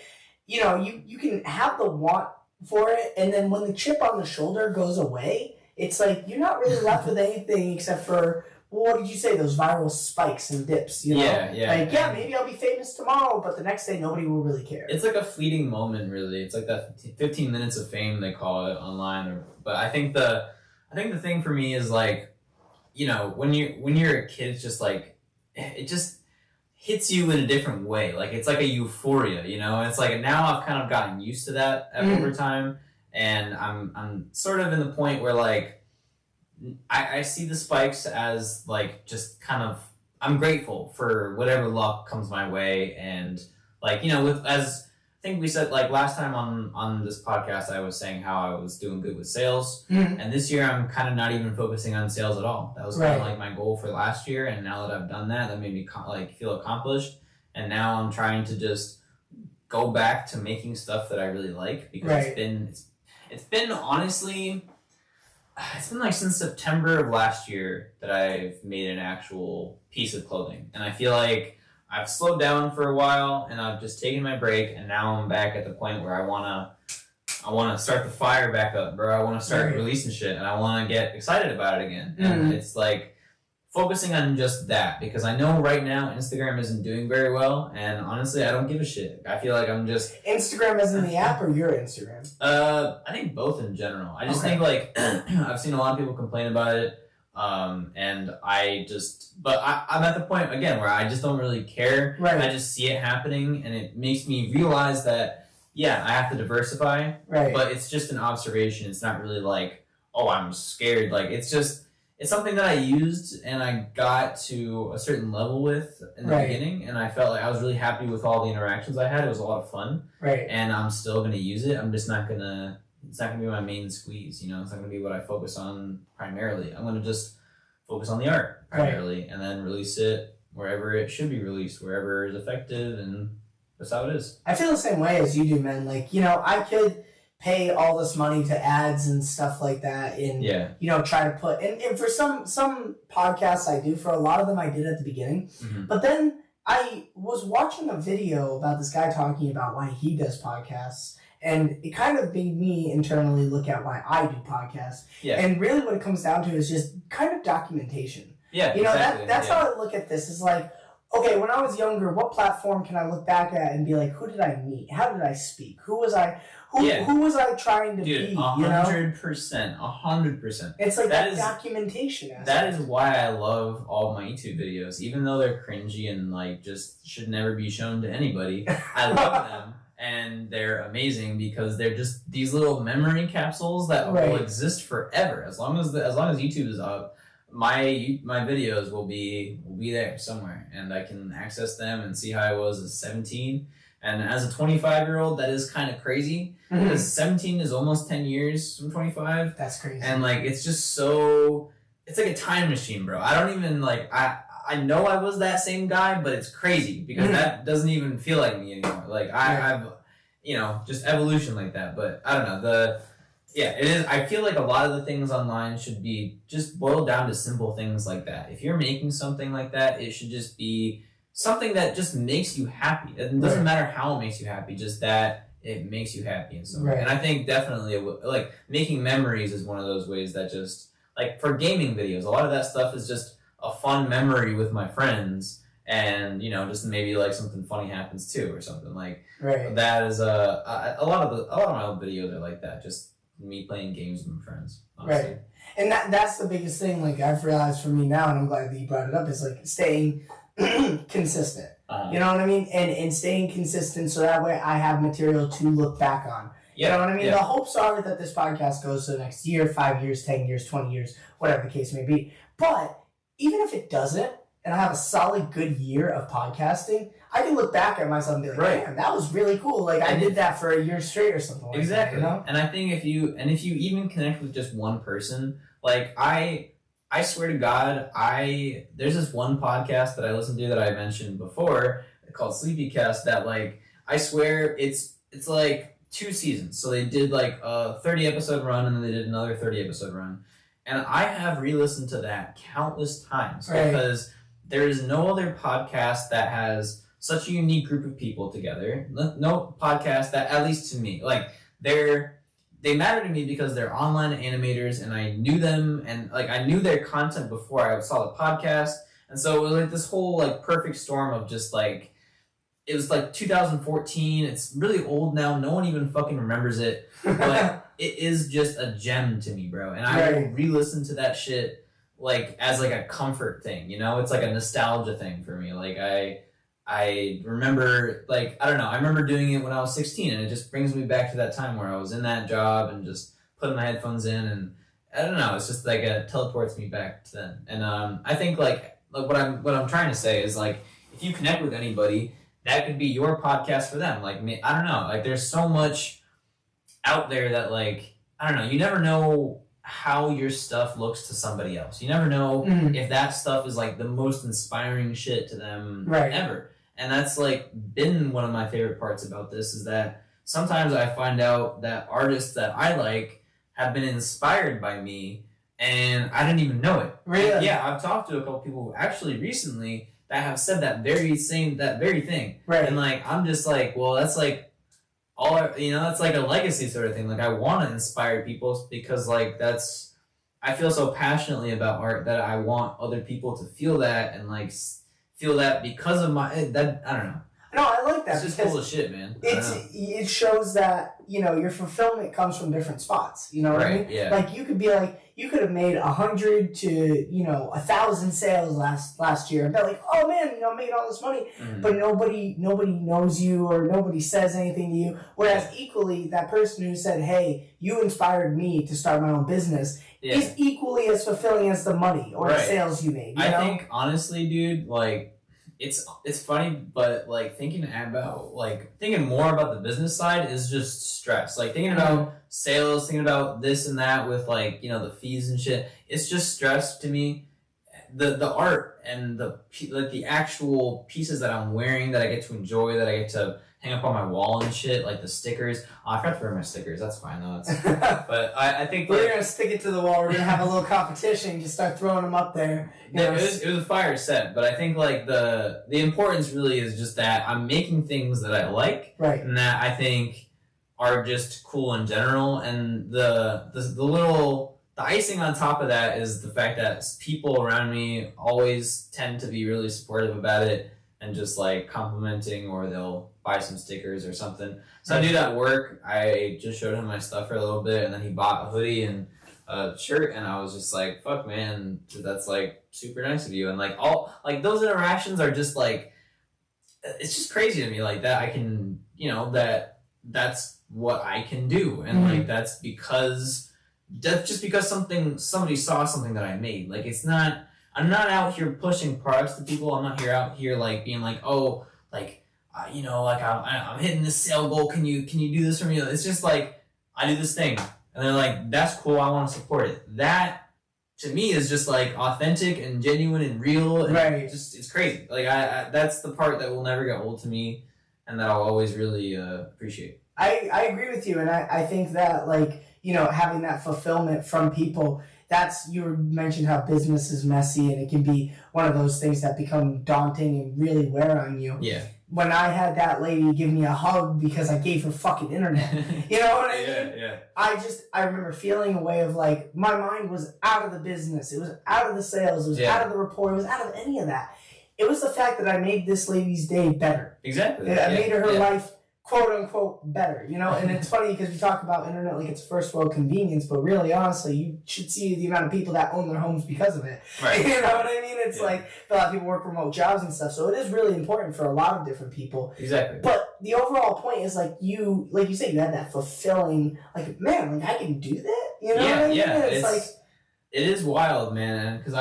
Speaker 2: you can have the want for it, and then when the chip on the shoulder goes away, it's like you're not really left with anything except for, well, what did you say, those viral spikes and dips, maybe I'll be famous tomorrow, but the next day nobody will really care.
Speaker 1: It's like a fleeting moment, really. It's like that 15 minutes of fame they call it online, but I think the thing for me is like, when you're a kid, it's just like it just hits you in a different way. Like it's like a euphoria, It's like now I've kind of gotten used to that over time, and I'm sort of in the point where like I see the spikes as like just kind of, I'm grateful for whatever luck comes my way, and like as I think we said like last time on this podcast, I was saying how I was doing good with sales, and this year I'm kind of not even focusing on sales at all. That was kind of like my goal for last year, and now that I've done that made me feel accomplished, and now I'm trying to just go back to making stuff that I really like, because it's been honestly, it's been like since September of last year that I've made an actual piece of clothing, and I feel like I've slowed down for a while, and I've just taken my break, and now I'm back at the point where I wanna start the fire back up, bro. I wanna start releasing shit, and I wanna get excited about it again. And it's like focusing on just that, because I know right now Instagram isn't doing very well, and honestly, I don't give a shit. I feel like I'm just
Speaker 2: Instagram as in the app or your Instagram?
Speaker 1: I think both in general. I just think like I've seen a lot of people complain about it. And I'm at the point again where I just don't really care. I just see it happening, and it makes me realize that I have to diversify. But it's just an observation. It's not really like, oh, I'm scared. Like it's something that I used and I got to a certain level with in the beginning, and I felt like I was really happy with all the interactions I had. It was a lot of fun. And I'm still gonna use it. I'm just not gonna. It's not going to be my main squeeze, It's not going to be what I focus on primarily. I'm going to just focus on the art primarily, and then release it wherever it should be released, wherever is effective, and that's how it is.
Speaker 2: I feel the same way as you do, man. Like, I could pay all this money to ads and stuff like that, and try to put and for some podcasts I do, for a lot of them I did at the beginning, but then I was watching a video about this guy talking about why he does podcasts. And it kind of made me internally look at why I do podcasts. And really what it comes down to is just kind of documentation. That's how I look at this. Is like, okay, when I was younger, what platform can I look back at and be like, who did I meet? How did I speak? Who was I? Who was I trying to be?
Speaker 1: 100%, 100%.
Speaker 2: It's like that documentation aspect.
Speaker 1: That is why I love all my YouTube videos, even though they're cringy and like just should never be shown to anybody. I love them. and they're amazing because they're just these little memory capsules that will exist forever. As long as YouTube is up, my videos will be there somewhere, and I can access them and see how I was at 17. And as a 25-year-old, that is kind of crazy because 17 is almost 10 years from 25.
Speaker 2: That's crazy.
Speaker 1: And like it's just so, it's like a time machine, bro. I don't even like I know I was that same guy, but it's crazy because that doesn't even feel like me anymore. Like I've, just evolution like that. But I don't know, it is. I feel like a lot of the things online should be just boiled down to simple things like that. If you're making something like that, it should just be something that just makes you happy. It doesn't matter how it makes you happy, just that it makes you happy in some way. And I think definitely like making memories is one of those ways that just, like for gaming videos, a lot of that stuff is just a fun memory with my friends, and just maybe like something funny happens too or something like that. Is a lot of my old videos are like that, just me playing games with my friends, honestly.
Speaker 2: And that's the biggest thing, like I've realized for me now, and I'm glad that you brought it up, is like staying consistent. You know what I mean? And staying consistent so that way I have material to look back on. You know what I mean? The hopes are that this podcast goes to the next year, 5 years, 10 years, 20 years, whatever the case may be. But even if it doesn't, and I have a solid good year of podcasting, I can look back at myself and be like, man, that was really cool. Like I did that for a year straight or something like that. You know?
Speaker 1: And I think if you even connect with just one person, like I swear to God, there's this one podcast that I listen to that I mentioned before called Sleepycast that like I swear it's like 2 seasons. So they did like a 30 episode run and then they did another 30 episode run. And I have re-listened to that countless times because there is no other podcast that has such a unique group of people together. No podcast that, at least to me, like they matter to me because they're online animators and I knew them and like I knew their content before I saw the podcast. And so it was like this whole like perfect storm of just like, it was like 2014. It's really old now. No one even fucking remembers it. But it is just a gem to me, bro. And I will re-listen to that shit like as like a comfort thing, It's like a nostalgia thing for me. Like I remember, like, I don't know, I remember doing it when I was 16 and it just brings me back to that time where I was in that job and just putting my headphones in and I don't know, it's just like it teleports me back to then. And I think like what I'm trying to say is like if you connect with anybody, that could be your podcast for them. Like me, I don't know, like there's so much out there that like, I don't know, you never know how your stuff looks to somebody else. You never know if that stuff is like the most inspiring shit to them ever. And that's like been one of my favorite parts about this is that sometimes I find out that artists that I like have been inspired by me and I didn't even know it.
Speaker 2: Really?
Speaker 1: And yeah, I've talked to a couple people actually recently that have said that very thing. Right. And like, I'm just like, well, that's like, that's like a legacy sort of thing. Like I want to inspire people because like I feel so passionately about art that I want other people to feel that and like feel that because of I don't know.
Speaker 2: No, I like that.
Speaker 1: It's just cool as shit, man.
Speaker 2: It shows that, your fulfillment comes from different spots. You know what I mean?
Speaker 1: Yeah.
Speaker 2: Like you could be like, you could have made 100 to 1,000 sales last year and be like, oh man, I'm making all this money, but nobody knows you or nobody says anything to you. Whereas equally, that person who said, hey, you inspired me to start my own business is equally as fulfilling as the money or the sales you made.
Speaker 1: I think honestly, dude, like. It's funny, but like thinking more about the business side is just stress. Like thinking about sales, thinking about this and that with like, the fees and shit. It's just stress to me. The art and the actual pieces that I'm wearing that I get to enjoy, that I get to hang up on my wall and shit, like the stickers. Oh, I forgot to wear my stickers. That's fine though. But I think
Speaker 2: we're gonna stick it to the wall. We're gonna have a little competition. Just start throwing them up there.
Speaker 1: It was a fire set, but I think like the importance really is just that I'm making things that I like, and that I think are just cool in general. And the icing on top of that is the fact that people around me always tend to be really supportive about it and just like complimenting, or they'll buy some stickers or something. So I do that at work. I just showed him my stuff for a little bit and then he bought a hoodie and a shirt and I was just like, fuck man, that's like super nice of you. And like all like those interactions are just like, it's just crazy to me like that I can, that's what I can do. And like, that's just because somebody saw something that I made. Like, I'm not out here pushing products to people. I'm not out here like being like, oh, like, like I'm hitting this sale goal. Can you do this for me? It's just like, I do this thing and they're like, that's cool. I want to support it. That to me is just like authentic and genuine and real. And
Speaker 2: right.
Speaker 1: It's crazy. Like I that's the part that will never get old to me and that I'll always really appreciate.
Speaker 2: I agree with you. And I think that like, having that fulfillment from people, you mentioned how business is messy and it can be one of those things that become daunting and really wear on you.
Speaker 1: Yeah.
Speaker 2: When I had that lady give me a hug because I gave her fucking internet, you know what I mean?
Speaker 1: Yeah.
Speaker 2: I remember feeling a way of like, my mind was out of the business. It was out of the sales. It was out of the rapport. It was out of any of that. It was the fact that I made this lady's day better.
Speaker 1: Exactly.
Speaker 2: I made her life, quote unquote, better, and it's funny because we talk about internet like it's first world convenience, but really, honestly, you should see the amount of people that own their homes because of it.
Speaker 1: Right.
Speaker 2: You know what I mean? It's like a lot of people work remote jobs and stuff, so it is really important for a lot of different people.
Speaker 1: Exactly.
Speaker 2: But the overall point is like you said, you had that fulfilling, like, man, like I can do that. You know what I mean? It's like,
Speaker 1: it is wild, man, because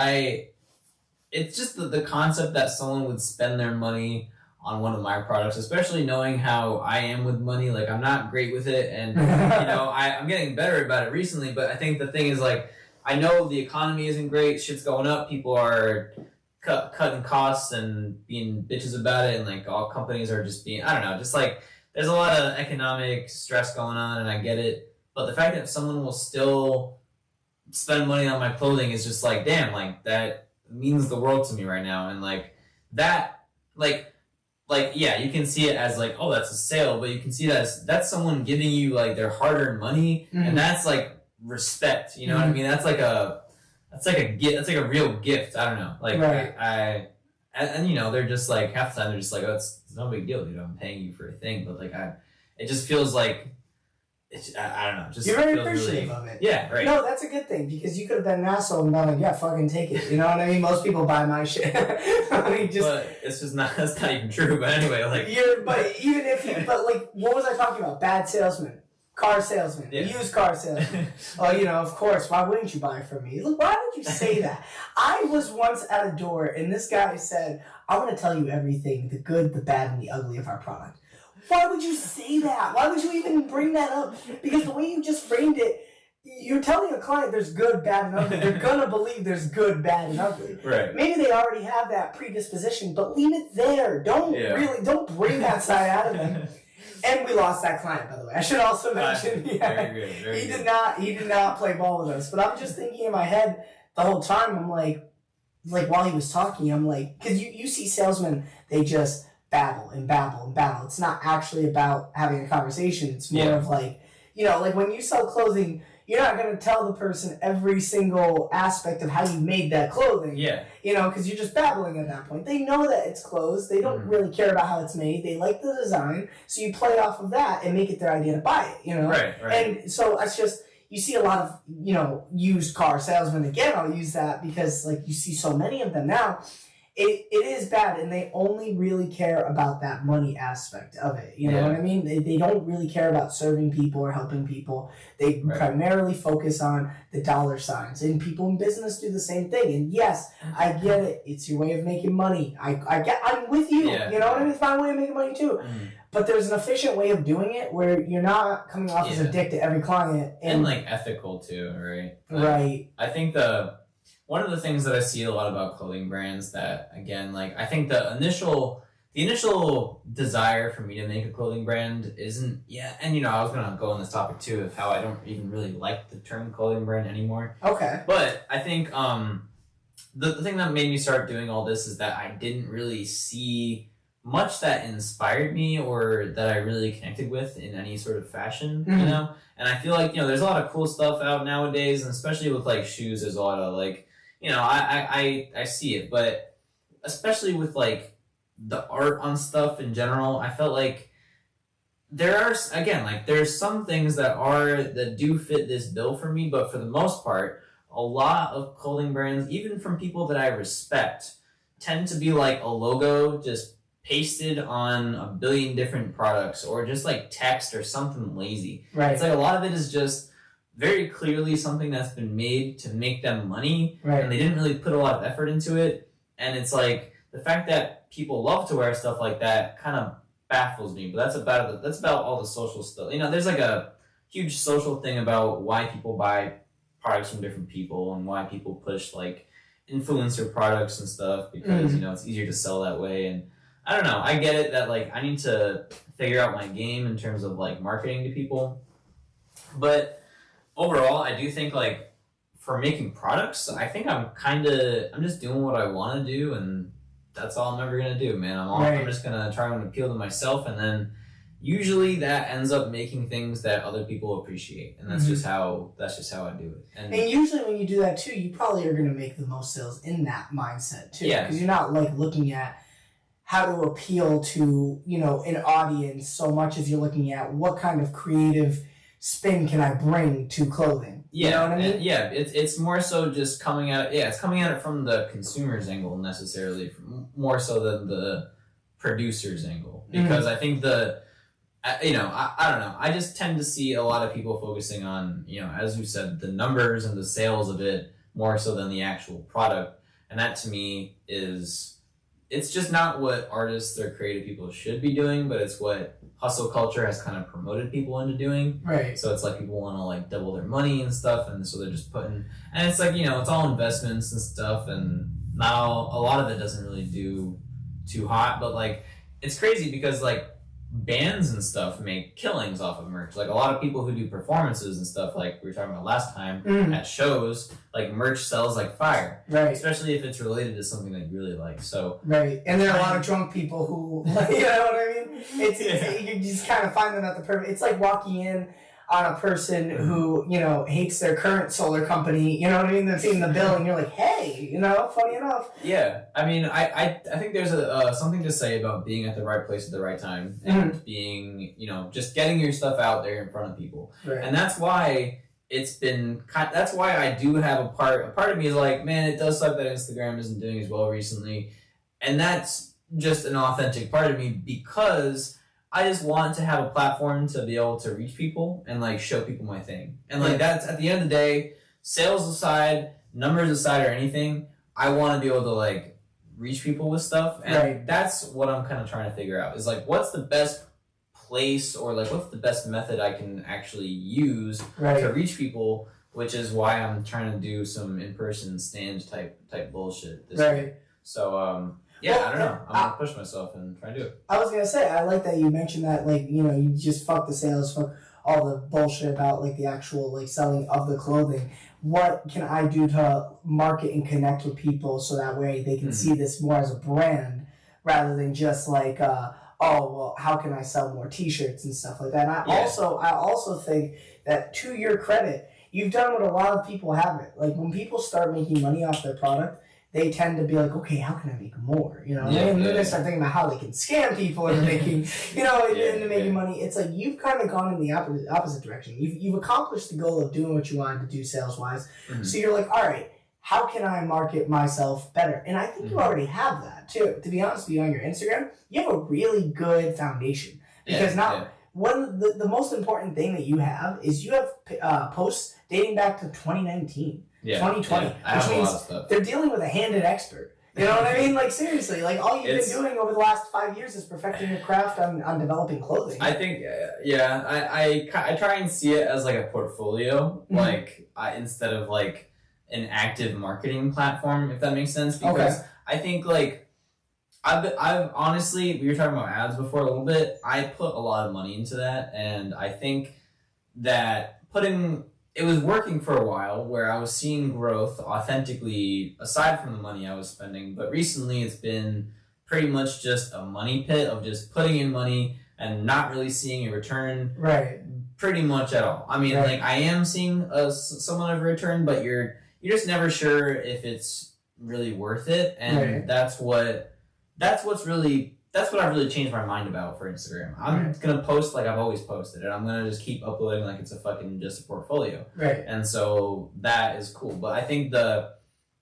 Speaker 1: it's just the concept that someone would spend their money on one of my products, especially knowing how I am with money. Like, I'm not great with it, and I'm getting better about it recently, but I think the thing is, like, I know the economy isn't great, shit's going up, people are cutting costs and being bitches about it, and like all companies are just being, I don't know, just like there's a lot of economic stress going on, and I get it, but the fact that someone will still spend money on my clothing is just like, damn, like that means the world to me right now. And like that, like, yeah, you can see it as like, oh, that's a sale, but you can see that as that's someone giving you like their hard-earned money, and that's like respect. You know what I mean? That's like a gift. That's like a real gift. I don't know. Like, right. And they're just like half the time they're just like, oh, it's no big deal, I'm paying you for a thing, but like it just feels like. I don't know. Just
Speaker 2: you're very appreciative of it.
Speaker 1: Yeah, right.
Speaker 2: No, that's a good thing because you could have been an asshole and been like, yeah, fucking take it. You know what I mean? Most people buy my shit.
Speaker 1: But it's just not. That's not even true. But anyway, like.
Speaker 2: But like, what was I talking about? Bad salesman, car salesman, used car salesman. Oh, of course. Why wouldn't you buy from me? Look, why would you say that? I was once at a door and this guy said, "I want to tell you everything, the good, the bad, and the ugly of our product." Why would you say that? Why would you even bring that up? Because the way you just framed it, you're telling a client there's good, bad, and ugly. They're going to believe there's good, bad, and ugly.
Speaker 1: Right.
Speaker 2: Maybe they already have that predisposition, but leave it there. Don't bring that side out of them. And we lost that client, by the way. I should also mention.
Speaker 1: Very good.
Speaker 2: He did not play ball with us. But I'm just thinking in my head the whole time, I'm like while he was talking, I'm like, because you see salesmen, they just babble and babble and babble. It's not actually about having a conversation. It's more of like, like when you sell clothing, you're not going to tell the person every single aspect of how you made that clothing. Yeah. Because you're just babbling at that point. They know that it's clothes. They don't really care about how it's made. They like the design. So you play off of that and make it their idea to buy it,
Speaker 1: Right.
Speaker 2: And so it's just, you see a lot of, used car salesmen. Again, I'll use that because like you see so many of them now. It is bad, and they only really care about that money aspect of it. You know what I mean? They don't really care about serving people or helping people. They primarily focus on the dollar signs, and people in business do the same thing. And yes, I get it. It's your way of making money. I'm with you. You know what I mean? It's my way of making money too. But there's an efficient way of doing it where you're not coming off as a dick to every client. And
Speaker 1: like ethical too, right?
Speaker 2: Right.
Speaker 1: I think one of the things that I see a lot about clothing brands that, again, like, I think the initial desire for me to make a clothing brand isn't, and, I was going to go on this topic, too, of how I don't even really like the term clothing brand anymore.
Speaker 2: Okay.
Speaker 1: But I think the thing that made me start doing all this is that I didn't really see much that inspired me or that I really connected with in any sort of fashion, And I feel like, there's a lot of cool stuff out nowadays, and especially with, like, shoes, there's a lot of, like, I see it, but especially with like the art on stuff in general, I felt like there's some things that do fit this bill for me, but for the most part, a lot of clothing brands, even from people that I respect, tend to be like a logo just pasted on a billion different products or just like text or something lazy.
Speaker 2: Right.
Speaker 1: It's like a lot of it is just very clearly something that's been made to make them money,
Speaker 2: right.
Speaker 1: and they didn't really put a lot of effort into it. And it's like the fact that people love to wear stuff like that kind of baffles me. But that's about all the social stuff. You know, there's like a huge social thing about why people buy products from different people and why people push like influencer products and stuff because you know it's easier to sell that way. And I don't know, I get it that like I need to figure out my game in terms of like marketing to people, but overall I do think like for making products, I think I'm just doing what I want to do, and that's all I'm ever gonna do, man. I'm just gonna try and appeal to myself, and then usually that ends up making things that other people appreciate, and that's just how I do it. And
Speaker 2: usually when you do that too, you probably are gonna make the most sales in that mindset too,
Speaker 1: yeah,
Speaker 2: because you're not like looking at how to appeal to, you know, an audience so much as you're looking at what kind of creative spin can I bring to clothing.
Speaker 1: Yeah,
Speaker 2: you know what I mean?
Speaker 1: Yeah, it's more so just coming at it from the consumer's angle necessarily, more so than the producer's angle, because I think I don't know. I just tend to see a lot of people focusing on, you know, as you said, the numbers and the sales of it more so than the actual product, and that to me it's just not what artists or creative people should be doing, but it's what hustle culture has kind of promoted people into doing.
Speaker 2: Right.
Speaker 1: So it's like people want to like double their money and stuff, and so they're just putting, and it's like, you know, it's all investments and stuff, and now a lot of it doesn't really do too hot, but like it's crazy because like bands and stuff make killings off of merch. Like a lot of people who do performances and stuff, like we were talking about last time at shows, like merch sells like fire,
Speaker 2: right?
Speaker 1: Especially if it's related to something that you really like. So
Speaker 2: right, and there are a lot of drunk people who, you know what I mean? It's you just kind of find them at the perfect. It's like walking in on a person who, you know, hates their current solar company, you know what I mean? They're seeing the bill and you're like, hey, you know, funny enough.
Speaker 1: Yeah, I mean, I think there's something to say about being at the right place at the right time and being, you know, just getting your stuff out there in front of people.
Speaker 2: Right.
Speaker 1: And that's why that's why I do have a part of me is like, man, it does suck that Instagram isn't doing as well recently. And that's just an authentic part of me because I just want to have a platform to be able to reach people and like show people my thing. And like that's at the end of the day, sales aside, numbers aside or anything, I want to be able to like reach people with stuff. And that's what I'm kind of trying to figure out is like what's the best place or like what's the best method I can actually use to reach people, which is why I'm trying to do some in-person stand type bullshit this week. So yeah, well, I don't know. I'm going to push myself and try to do it.
Speaker 2: I was going to say, I like that you mentioned that, like, you know, you just fuck the sales, fuck all the bullshit about, like, the actual, like, selling of the clothing. What can I do to market and connect with people so that way they can see this more as a brand rather than just, like, oh, well, how can I sell more T-shirts and stuff like that? And I also think that, to your credit, you've done what a lot of people haven't. Like, when people start making money off their product, they tend to be like, okay, how can I make more? You know, and then they start thinking about how they can scam people into making, you know, into making money. It's like you've kind of gone in the opposite direction. You've accomplished the goal of doing what you wanted to do sales wise. So you're like, all right, how can I market myself better? And I think you already have that too. To be honest with you, on your Instagram, you have a really good foundation because the most important thing that you have is you have posts dating back to 2019. 2020, which means they're dealing with a handed expert. You know what I mean? Like, seriously, like, all you've been doing over the last 5 years is perfecting your craft on developing clothing.
Speaker 1: I think, I try and see it as, like, a portfolio, like, instead of, like, an active marketing platform, if that makes sense, because I think, like, I've honestly, we were talking about ads before a little bit, I put a lot of money into that, and I think that it was working for a while where I was seeing growth authentically aside from the money I was spending. But recently it's been pretty much just a money pit of just putting in money and not really seeing a return pretty much at all. I mean, like I am seeing somewhat of a return, but you're just never sure if it's really worth it. And that's what I've really changed my mind about for Instagram. I'm gonna post like I've always posted, and I'm gonna just keep uploading like it's just a portfolio. And so that is cool. But I think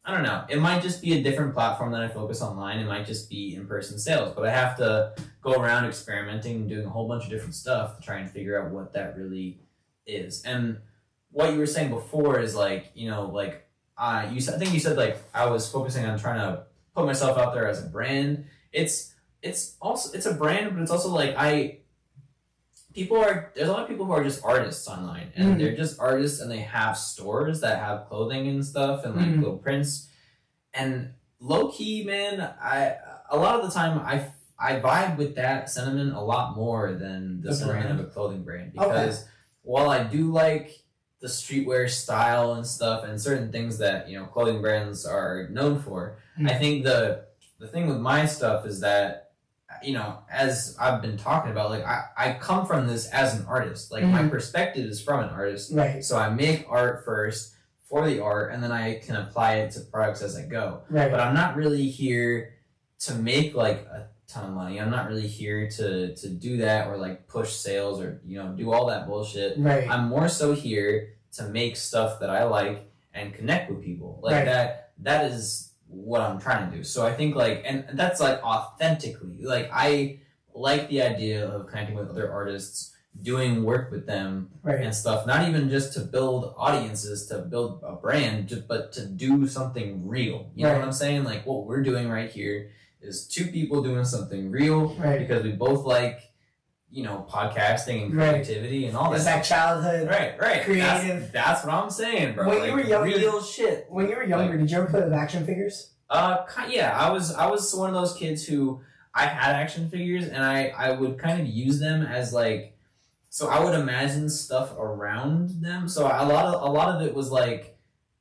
Speaker 1: I don't know. It might just be a different platform that I focus online. It might just be in-person sales, but I have to go around experimenting and doing a whole bunch of different stuff to try and figure out what that really is. And what you were saying before is like, you know, like I think you said like I was focusing on trying to put myself out there as a brand. It's a brand, but it's also like there's a lot of people who are just artists online, and they're just artists, and they have stores that have clothing and stuff and like little prints. And low key, man, a lot of the time I vibe with that sentiment a lot more than the sentiment of a clothing brand, because while I do like the streetwear style and stuff and certain things that, you know, clothing brands are known for, I think the thing with my stuff is that, you know, as I've been talking about, like I come from this as an artist. Like my perspective is from an artist.
Speaker 2: Right.
Speaker 1: So I make art first for the art, and then I can apply it to products as I go.
Speaker 2: Right.
Speaker 1: But I'm not really here to make like a ton of money. I'm not really here to do that or like push sales or, you know, do all that bullshit.
Speaker 2: Right.
Speaker 1: I'm more so here to make stuff that I like and connect with people. Like that is what I'm trying to do. So I think like, and that's like authentically, like I like the idea of connecting with other artists, doing work with them and stuff, not even just to build audiences, to build a brand, but to do something real. You know what I'm saying? Like what we're doing right here is two people doing something real because we both like, you know, podcasting and creativity and all that.
Speaker 2: It's that childhood, creative.
Speaker 1: That's what I'm saying, bro.
Speaker 2: When
Speaker 1: like,
Speaker 2: you were young,
Speaker 1: real shit.
Speaker 2: When you were younger, like, did you ever play with action figures?
Speaker 1: Yeah, I was one of those kids who I had action figures, and I would kind of use them as like, so I would imagine stuff around them. So a lot of it was like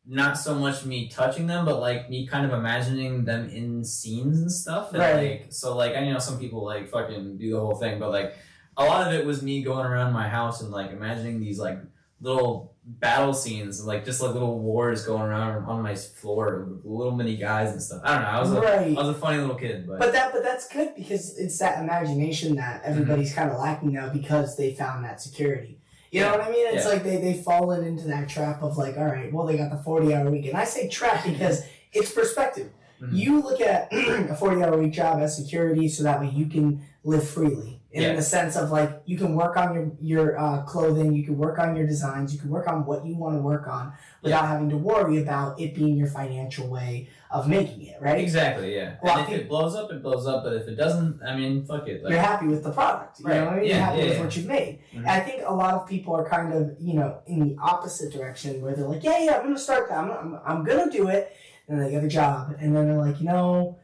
Speaker 1: not so much me touching them, but like me kind of imagining them in scenes and stuff. And like, so like, I know some people like fucking do the whole thing, but like a lot of it was me going around my house and like imagining these like little battle scenes, like just like little wars going around on my floor, little mini guys and stuff. I don't know. I was a funny little kid, but
Speaker 2: that's good, because it's that imagination that everybody's kind of lacking now because they found that security. You know what I mean? It's like they've fallen into that trap of like, all right, well, they got the 40-hour week, and I say trap because it's perspective. You look at a 40-hour week job as security, so that way you can live freely. In the sense of like, you can work on your clothing, you can work on your designs, you can work on what you want to work on without having to worry about it being your financial way of making it, right?
Speaker 1: Exactly, yeah. Well, and if it blows up, it blows up, but if it doesn't, I mean, fuck it. Like,
Speaker 2: you're happy with the product, you know what I mean? You're happy with what you've made. And I think a lot of people are kind of, you know, in the opposite direction, where they're like, I'm going to start that, I'm going to do it, and they get a job, and then they're like, you know...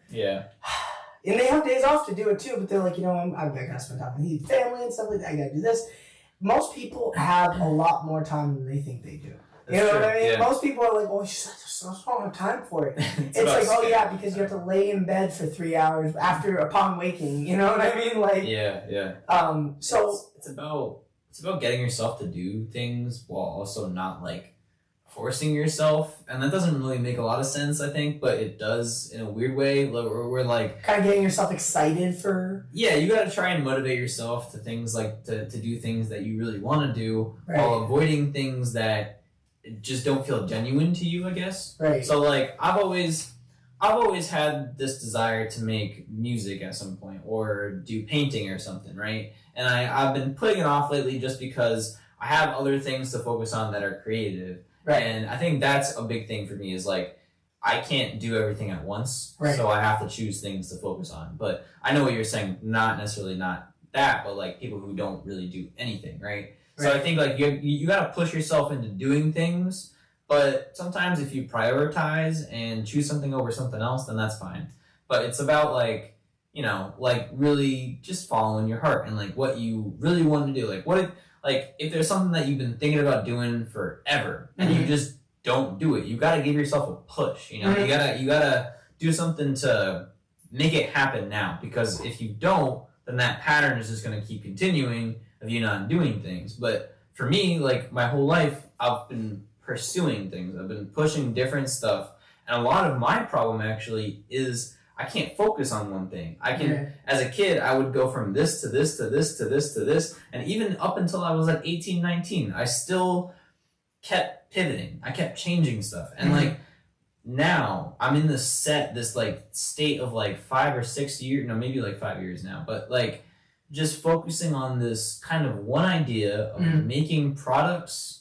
Speaker 2: And they have days off to do it too, but they're like, you know, I gotta spend time with family and stuff like that. I gotta do this. Most people have a lot more time than they think they do. You know what I mean? Most people are like, oh, I just don't have time for it. It's like, oh yeah, because you have to lay in bed for 3 hours upon waking. You know what I mean? Like, so
Speaker 1: it's about getting yourself to do things while also not like forcing yourself, and that doesn't really make a lot of sense, I think, but it does in a weird way. We're like
Speaker 2: kind of getting yourself excited for.
Speaker 1: Yeah, you got to try and motivate yourself to things like to do things that you really want to do, while avoiding things that just don't feel genuine to you, I guess.
Speaker 2: Right.
Speaker 1: So like I've always had this desire to make music at some point or do painting or something, right? And I've been putting it off lately just because I have other things to focus on that are creative. Right. And I think that's a big thing for me, is like, I can't do everything at once, so I have to choose things to focus on. But I know what you're saying, not necessarily not that, but like people who don't really do anything, right? So I think like you got to push yourself into doing things, but sometimes if you prioritize and choose something over something else, then that's fine. But it's about like, you know, like really just following your heart and like what you really want to do. Like if there's something that you've been thinking about doing forever and you just don't do it, you got to give yourself a push. You know, you gotta do something to make it happen now, because if you don't, then that pattern is just going to keep continuing of you not doing things. But for me, like my whole life, I've been pursuing things. I've been pushing different stuff, and a lot of my problem actually is I can't focus on one thing. I can, as a kid, I would go from this to this to this to this to this. And even up until I was like 18, 19, I still kept pivoting. I kept changing stuff. And like, now I'm in this like state of like 5 or 6 years, no, maybe like 5 years now, but like just focusing on this kind of one idea of making products.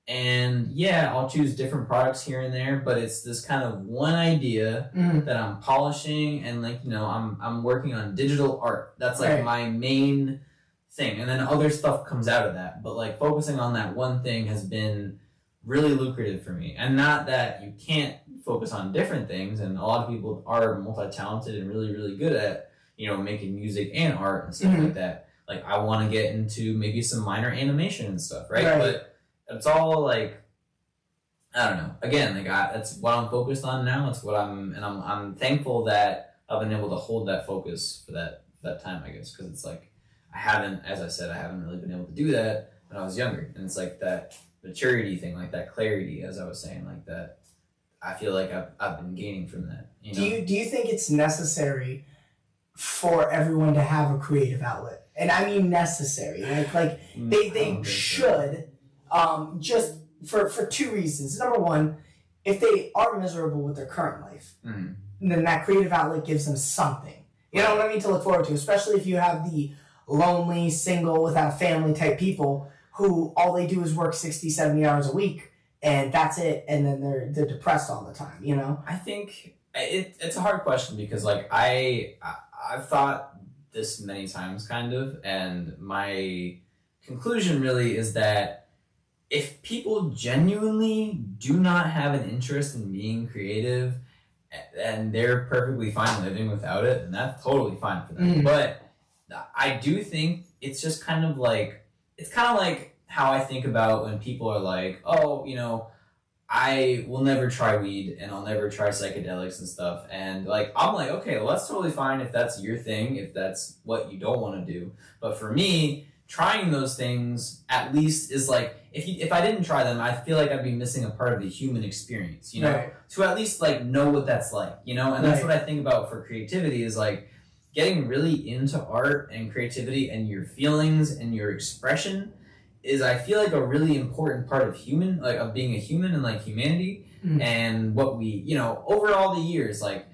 Speaker 1: And yeah, I'll choose different products here and there, but it's this kind of one idea that I'm polishing, and like, you know, I'm working on digital art. That's like my main thing. And then other stuff comes out of that. But like focusing on that one thing has been really lucrative for me. And not that you can't focus on different things, and a lot of people are multi-talented and really, really good at, you know, making music and art and stuff like that. Like I want to get into maybe some minor animation and stuff, right? But it's all like, I don't know. Again, like that's what I'm focused on now. It's what I'm thankful that I've been able to hold that focus for that time, I guess, because it's like as I said, I haven't really been able to do that when I was younger, and it's like that maturity thing, like that clarity, as I was saying, like that. I feel like I've been gaining from that. You know?
Speaker 2: Do you think it's necessary for everyone to have a creative outlet? And I mean necessary. Like they should. Just for two reasons. Number one, if they are miserable with their current life, then that creative outlet gives them something. You know what I mean? To look forward to, especially if you have the lonely, single, without a family type people who all they do is work 60, 70 hours a week, and that's it, and then they're depressed all the time, you know?
Speaker 1: I think it's a hard question because, like, I've thought this many times, kind of, and my conclusion really is that if people genuinely do not have an interest in being creative and they're perfectly fine living without it, then that's totally fine for them. But I do think it's just kind of like how I think about when people are like, oh, you know, I will never try weed and I'll never try psychedelics and stuff. And like, I'm like, okay, well, that's totally fine if that's your thing, if that's what you don't want to do. But for me, trying those things at least is like, if I didn't try them, I feel like I'd be missing a part of the human experience, you know, to at least like know what that's like, you know. And that's what I think about for creativity is like getting really into art and creativity and your feelings and your expression is, I feel like, a really important part of of being a human and like humanity and what we, you know, over all the years, like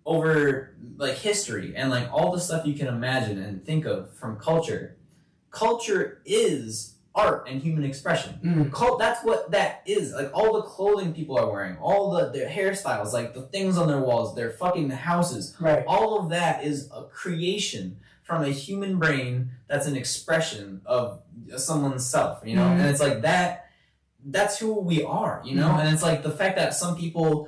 Speaker 1: over like history and like all the stuff you can imagine and think of from culture. Culture is art and human expression. That's what that is. Like all the clothing people are wearing, all their hairstyles, like the things on their walls, their fucking houses. All of that is a creation from a human brain that's an expression of someone's self, you know? And it's like that's who we are, you know? And it's like the fact that some people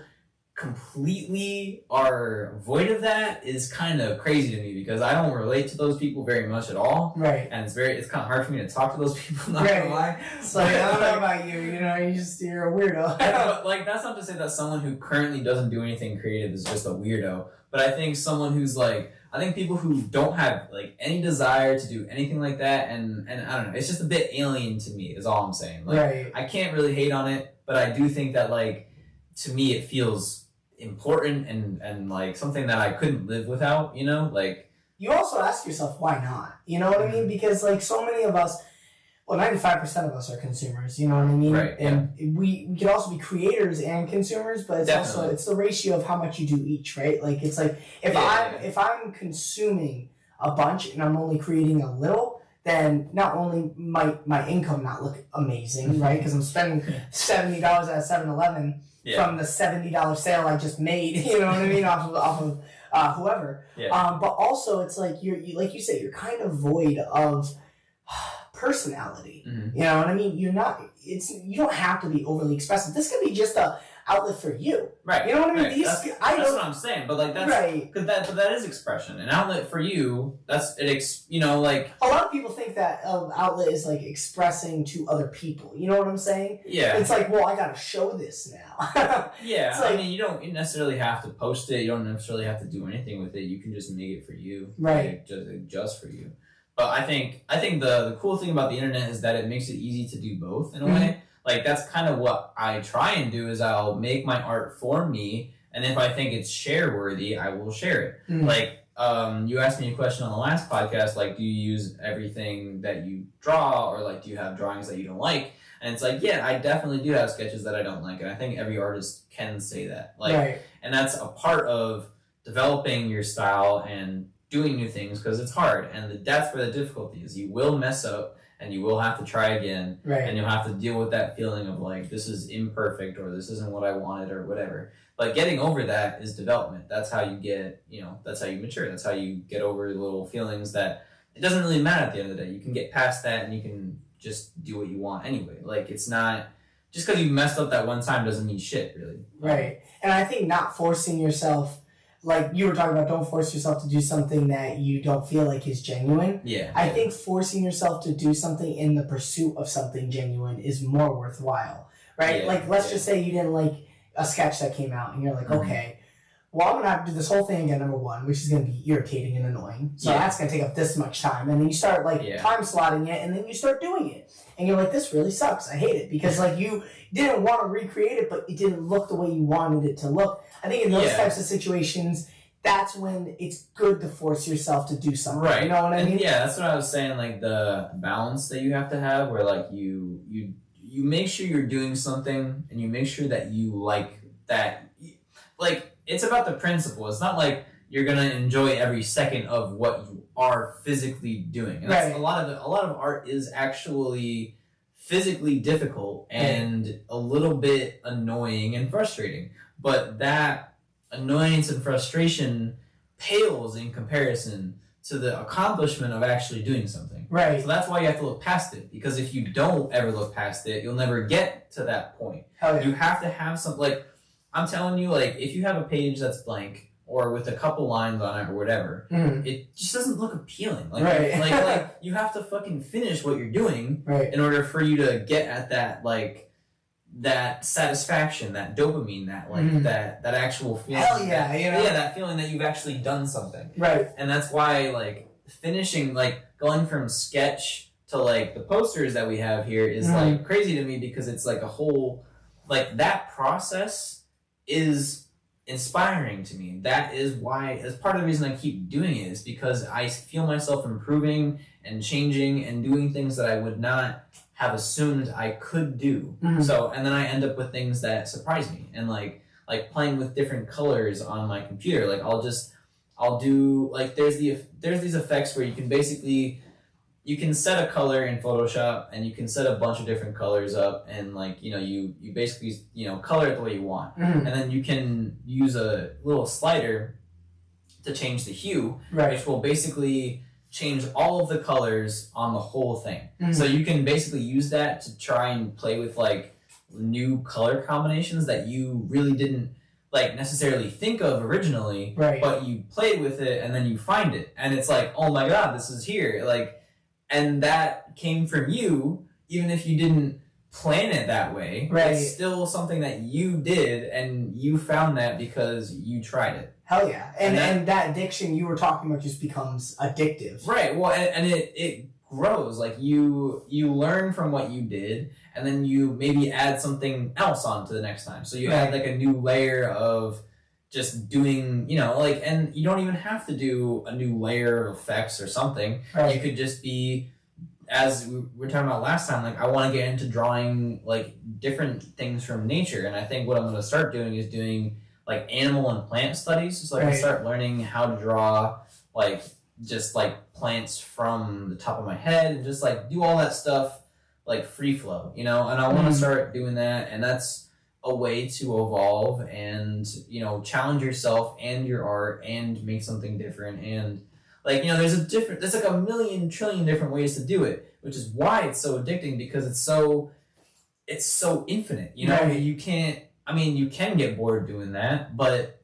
Speaker 1: completely are void of that is kind of crazy to me because I don't relate to those people very much at all. And it's kind of hard for me to talk to those people, not gonna lie.
Speaker 2: It's like, I don't know about you, you know, you're a weirdo.
Speaker 1: But like, that's not to say that someone who currently doesn't do anything creative is just a weirdo. But I think someone who's like, I think people who don't have like any desire to do anything like that, and I don't know, it's just a bit alien to me is all I'm saying. Like, I can't really hate on it, but I do think that like, to me it feels important and like something that I couldn't live without, you know? Like,
Speaker 2: you also ask yourself, why not? You know what I mean? Because like so many of us, well, 95% of us are consumers, you know what I mean? And we can also be creators and consumers, but it's also, it's the ratio of how much you do each, right? Like, it's like, if I'm consuming a bunch and I'm only creating a little, then not only might my income not look amazing, right? Because I'm spending $70 at 7-Eleven from the $70 sale I just made, you know what I mean, off of whoever. But also, it's like you like you said, you're kind of void of personality. You know what I mean? You don't have to be overly expressive. This could be just a outlet for you.
Speaker 1: Right.
Speaker 2: You know what I mean?
Speaker 1: That's what I'm saying. But like but that is expression. An outlet for you, that's you know, like
Speaker 2: a lot of people think that outlet is like expressing to other people. You know what I'm saying?
Speaker 1: Yeah.
Speaker 2: It's like, well, I gotta show this now.
Speaker 1: Yeah. Like, I mean, you don't necessarily have to post it. You don't necessarily have to do anything with it. You can just make it for you.
Speaker 2: Right.
Speaker 1: Just for you. But I think the cool thing about the internet is that it makes it easy to do both in a way. Like, that's kind of what I try and do is I'll make my art for me, and if I think it's share-worthy, I will share it. Like, you asked me a question on the last podcast, like, do you use everything that you draw, or, like, do you have drawings that you don't like? And it's like, yeah, I definitely do have sketches that I don't like, and I think every artist can say that. Like,
Speaker 2: right.
Speaker 1: And that's a part of developing your style and doing new things, because it's hard, and that's where the difficulty is. You will mess up, and you will have to try again,
Speaker 2: right.
Speaker 1: And you'll have to deal with that feeling of like, this is imperfect, or this isn't what I wanted, or whatever. But getting over that is development. That's how you get, that's how you mature. That's how you get over the little feelings that it doesn't really matter at the end of the day. You can get past that, and you can just do what you want anyway. Like, it's not, just because you messed up that one time doesn't mean shit, really.
Speaker 2: Right. And I think not forcing yourself, like you were talking about, don't force yourself to do something that you don't feel like is genuine.
Speaker 1: Yeah.
Speaker 2: I think forcing yourself to do something in the pursuit of something genuine is more worthwhile, right?
Speaker 1: Yeah,
Speaker 2: like, let's just say you didn't like a sketch that came out, and you're like, okay, well, I'm going to have to do this whole thing again, number one, which is going to be irritating and annoying. So that's going to take up this much time. And then you start, like, time slotting it, and then you start doing it. And you're like, this really sucks. I hate it. Because, like, you didn't want to recreate it, but it didn't look the way you wanted it to look. I think in those types of situations, that's when it's good to force yourself to do something.
Speaker 1: Right.
Speaker 2: You know what I mean?
Speaker 1: Yeah, that's what I was saying, like, the balance that you have to have, where, like, you make sure you're doing something, and you make sure that you like that. Like, it's about the principle. It's not like you're gonna enjoy every second of what you are physically doing. And that's a lot of art is actually physically difficult and a little bit annoying and frustrating. But that annoyance and frustration pales in comparison to the accomplishment of actually doing something.
Speaker 2: Right.
Speaker 1: So that's why you have to look past it. Because if you don't ever look past it, you'll never get to that point.
Speaker 2: Hell yeah.
Speaker 1: You have to have some, like, I'm telling you, like, if you have a page that's blank or with a couple lines on it or whatever, it just doesn't look appealing. Like, like you have to fucking finish what you're doing in order for you to get at that, like, that satisfaction, that dopamine, that, like, that actual feeling.
Speaker 2: Hell yeah,
Speaker 1: that feeling that you've actually done something.
Speaker 2: Right.
Speaker 1: And that's why, like, finishing, like, going from sketch to, like, the posters that we have here is, like, crazy to me, because it's, like, a whole, like, that process is inspiring to me. That is why, as part of the reason I keep doing it, is because I feel myself improving and changing and doing things that I would not have assumed I could do. So, and then I end up with things that surprise me, and like playing with different colors on my computer. Like, I'll do, like, there's these effects where you can basically, you can set a color in Photoshop, and you can set a bunch of different colors up, and, like, you basically, color it the way you want. And then you can use a little slider to change the hue, which will basically change all of the colors on the whole thing. So you can basically use that to try and play with, like, new color combinations that you really didn't, like, necessarily think of originally, but you played with it, and then you find it, and it's like, oh my god, this is here, like. And that came from you, even if you didn't plan it that way. It's still something that you did, and you found that because you tried it.
Speaker 2: Hell yeah. And that addiction you were talking about just becomes addictive.
Speaker 1: Right. Well, and it grows. Like, you learn from what you did, and then you maybe add something else on to the next time. So you add, like, a new layer of just doing, like, and you don't even have to do a new layer of effects or something. You could just be, as we were talking about last time, like, I want to get into drawing, like, different things from nature. And I think what I'm going to start doing is doing, like, animal and plant studies. So I can start learning how to draw, like, just, like, plants from the top of my head, and just, like, do all that stuff, like, free flow, and I want to start doing that. And that's a way to evolve and, challenge yourself and your art and make something different. And, like, there's like a million trillion different ways to do it, which is why it's so addicting, because it's so infinite. You can't, you can get bored doing that, but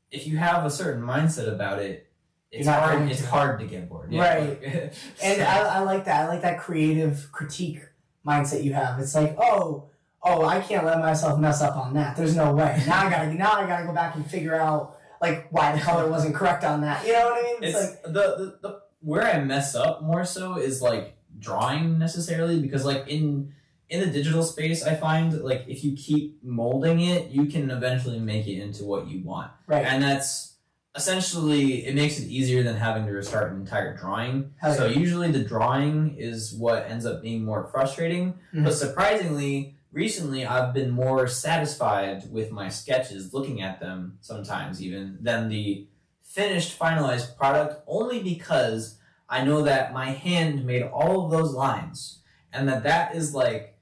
Speaker 1: if you have a certain mindset about it, it's hard to get bored.
Speaker 2: Right. And I like that. I like that creative critique mindset you have. It's like, oh, I can't let myself mess up on that. There's no way. Now I gotta go back and figure out, like, why the color wasn't correct on that. You know what I mean?
Speaker 1: It's like the where I mess up more so is, like, drawing necessarily, because, like, in the digital space, I find, like, if you keep molding it, you can eventually make it into what you want. Right. And that's essentially it makes it easier than having to restart an entire drawing. So usually the drawing is what ends up being more frustrating. But surprisingly, recently I've been more satisfied with my sketches, looking at them sometimes even, than the finished finalized product, only because I know that my hand made all of those lines, and that is like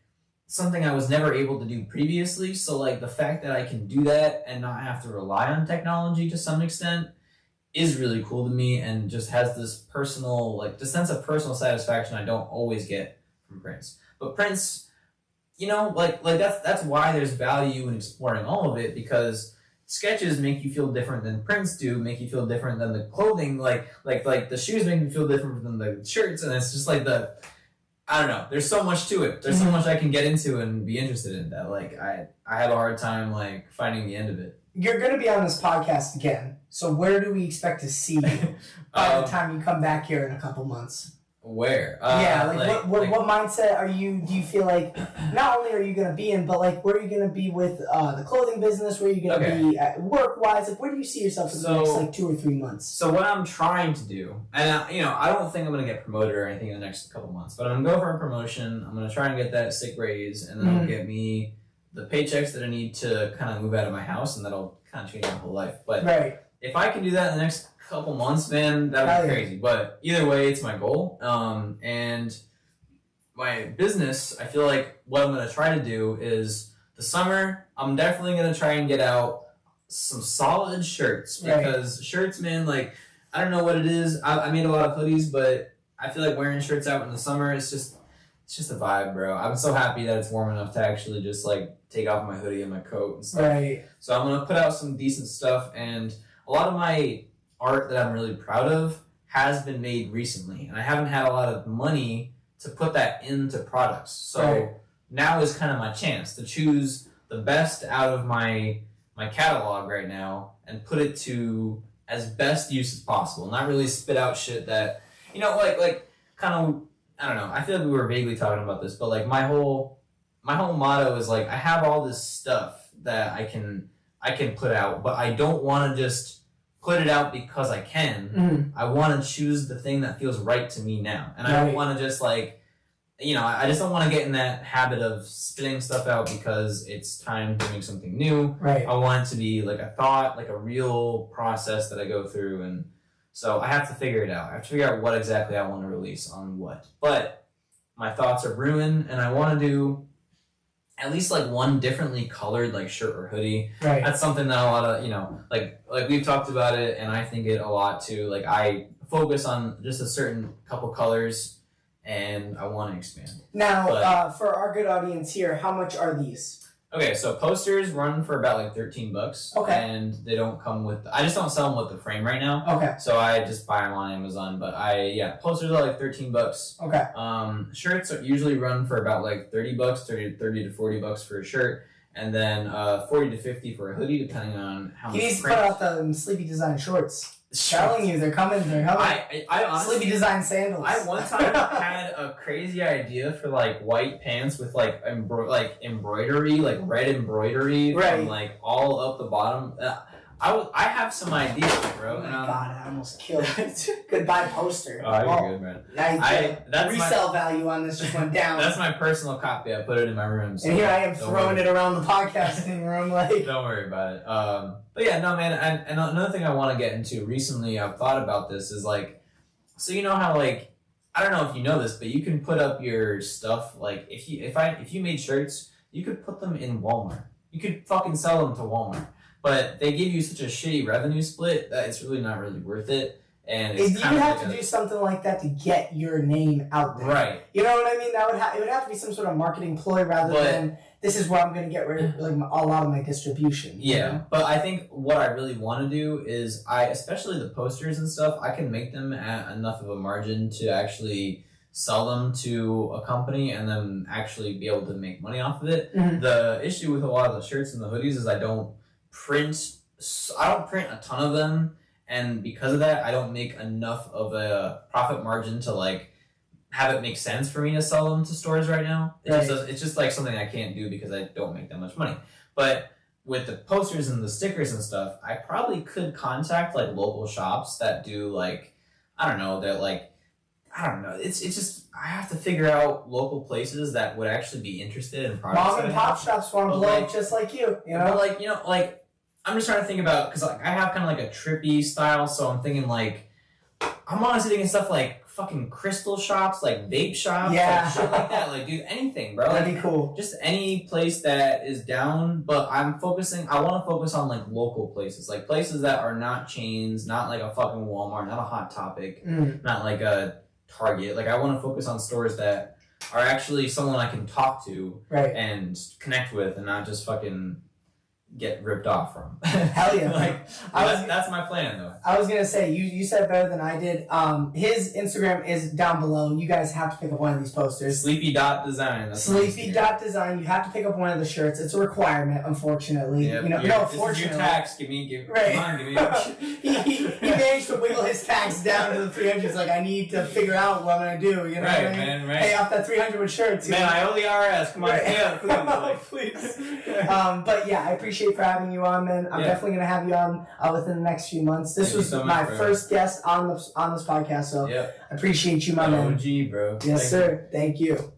Speaker 1: something I was never able to do previously. So like the fact that I can do that and not have to rely on technology to some extent is really cool to me, and just has this personal, like the sense of personal satisfaction I don't always get from prints. But prints, you know, like that's why there's value in exploring all of it, because sketches make you feel different than prints do, make you feel different than the clothing, like the shoes make me feel different than the shirts, and it's just like I don't know, there's so much to it. There's so much I can get into and be interested in that like I have a hard time like finding the end of it.
Speaker 2: You're going to be on this podcast again, so where do we expect to see you by the time you come back here in a couple months?
Speaker 1: Where?
Speaker 2: What mindset do you feel like not only are you going to be in, but like where are you going to be with the clothing business? Where are you going to be at work-wise? Like where do you see yourself in the next like 2 or 3 months?
Speaker 1: So what I'm trying to do, and I don't think I'm going to get promoted or anything in the next couple months, but I'm going to go for a promotion. I'm going to try and get that sick raise, and then it'll get me the paychecks that I need to kind of move out of my house, and that'll kind of change my whole life. But if I can do that in the next couple months, man, that would be crazy. But either way, it's my goal. And my business, I feel like what I'm going to try to do is the summer, I'm definitely going to try and get out some solid shirts, because shirts, man, like, I don't know what it is. I made a lot of hoodies, but I feel like wearing shirts out in the summer, it's just a vibe, bro. I'm so happy that it's warm enough to actually just like take off my hoodie and my coat and stuff. So I'm going to put out some decent stuff, and a lot of my art that I'm really proud of has been made recently, and I haven't had a lot of money to put that into products. So now is kind of my chance to choose the best out of my catalog right now and put it to as best use as possible. Not really spit out shit that, like kind of, I don't know. I feel like we were vaguely talking about this, but like my whole motto is like I have all this stuff that I can put out, but I don't want to just put it out because I can. I want to choose the thing that feels right to me now. And I don't want to just like, I just don't want to get in that habit of spitting stuff out because it's time to make something new. I want it to be like a thought, like a real process that I go through. And so I have to figure it out. I have to figure out what exactly I want to release on what. But my thoughts are brewing, and I want to do at least like one differently colored like shirt or hoodie. That's something that a lot of, like we've talked about it, and I think it a lot too. Like I focus on just a certain couple colors, and I want to expand.
Speaker 2: Now, for our good audience here, how much are these?
Speaker 1: Okay, so posters run for about like $13. And they don't come with, I just don't sell them with the frame right now. So I just buy them on Amazon, but posters are like $13. Shirts usually run for about like $30, $30 to $40 for a shirt, and then $40 to $50 for a hoodie, depending on how much.
Speaker 2: He needs to put out the Sleepy Design shorts. Telling you, they're coming.
Speaker 1: I honestly,
Speaker 2: Sleepy Design sandals.
Speaker 1: I one time had a crazy idea for like white pants with like embroidery, like red embroidery, from like all up the bottom. I have some ideas, bro.
Speaker 2: Oh my god, I almost killed it. Goodbye poster.
Speaker 1: Oh, you're good, man.
Speaker 2: That's resale value on this just went down.
Speaker 1: That's my personal copy. I put it in my room. So
Speaker 2: and here I am throwing it around the podcasting room. Like,
Speaker 1: don't worry about it. But yeah, no, man. And another thing I want to get into recently, I've thought about this, is like, so you know how like, I don't know if you know this, but you can put up your stuff like if you made shirts, you could put them in Walmart. You could fucking sell them to Walmart. But they give you such a shitty revenue split that it's really not really worth it. And it's
Speaker 2: you would have to do something like that to get your name out there. You know what I mean? It would have to be some sort of marketing ploy rather than this is where I'm going to get rid of like a lot of my distribution.
Speaker 1: But I think what I really want to do is especially the posters and stuff, I can make them at enough of a margin to actually sell them to a company and then actually be able to make money off of it. The issue with a lot of the shirts and the hoodies is I don't print a ton of them, and because of that I don't make enough of a profit margin to like have it make sense for me to sell them to stores right now. It's just like something I can't do because I don't make that much money. But with the posters and the stickers and stuff, I probably could contact like local shops that do like, I don't know, it's just, I have to figure out local places that would actually be interested in products.
Speaker 2: Mom and pop shops want to blow up just like you know?
Speaker 1: But like, like, I'm just trying to think about, because like, I have kind of like a trippy style, so I'm thinking like, I'm honestly thinking stuff like fucking crystal shops, like vape shops, like shit like that. Like, dude, anything, bro.
Speaker 2: That'd be cool.
Speaker 1: Just any place that is down, but I want to focus on like local places, like places that are not chains, not like a fucking Walmart, not a Hot Topic, not like a Target. Like, I want to focus on stores that are actually someone I can talk to and connect with, and not just fucking get ripped off from.
Speaker 2: Hell yeah.
Speaker 1: Like, that's my plan, though.
Speaker 2: I was gonna say, you said better than I did. His Instagram is down below. You guys have to pick up one of these posters.
Speaker 1: Sleepy.design.
Speaker 2: Sleepy.design. You have to pick up one of the shirts. It's a requirement, unfortunately.
Speaker 1: Yep.
Speaker 2: Fortunately.
Speaker 1: Your tax. Give me Come on, give me
Speaker 2: he managed to wiggle his tax down to the 300. He's like, I need to figure out what I'm gonna do. You know what I mean?
Speaker 1: Man, right.
Speaker 2: Pay off that 300 with shirts.
Speaker 1: Man, I owe the IRS. Come on, pay up,
Speaker 2: please. But yeah, I appreciate for having you on, man. I'm definitely gonna have you on within the next few months. This was my first guest on this podcast, so I appreciate you, my man.
Speaker 1: OG, bro.
Speaker 2: Yes, sir. Thank you.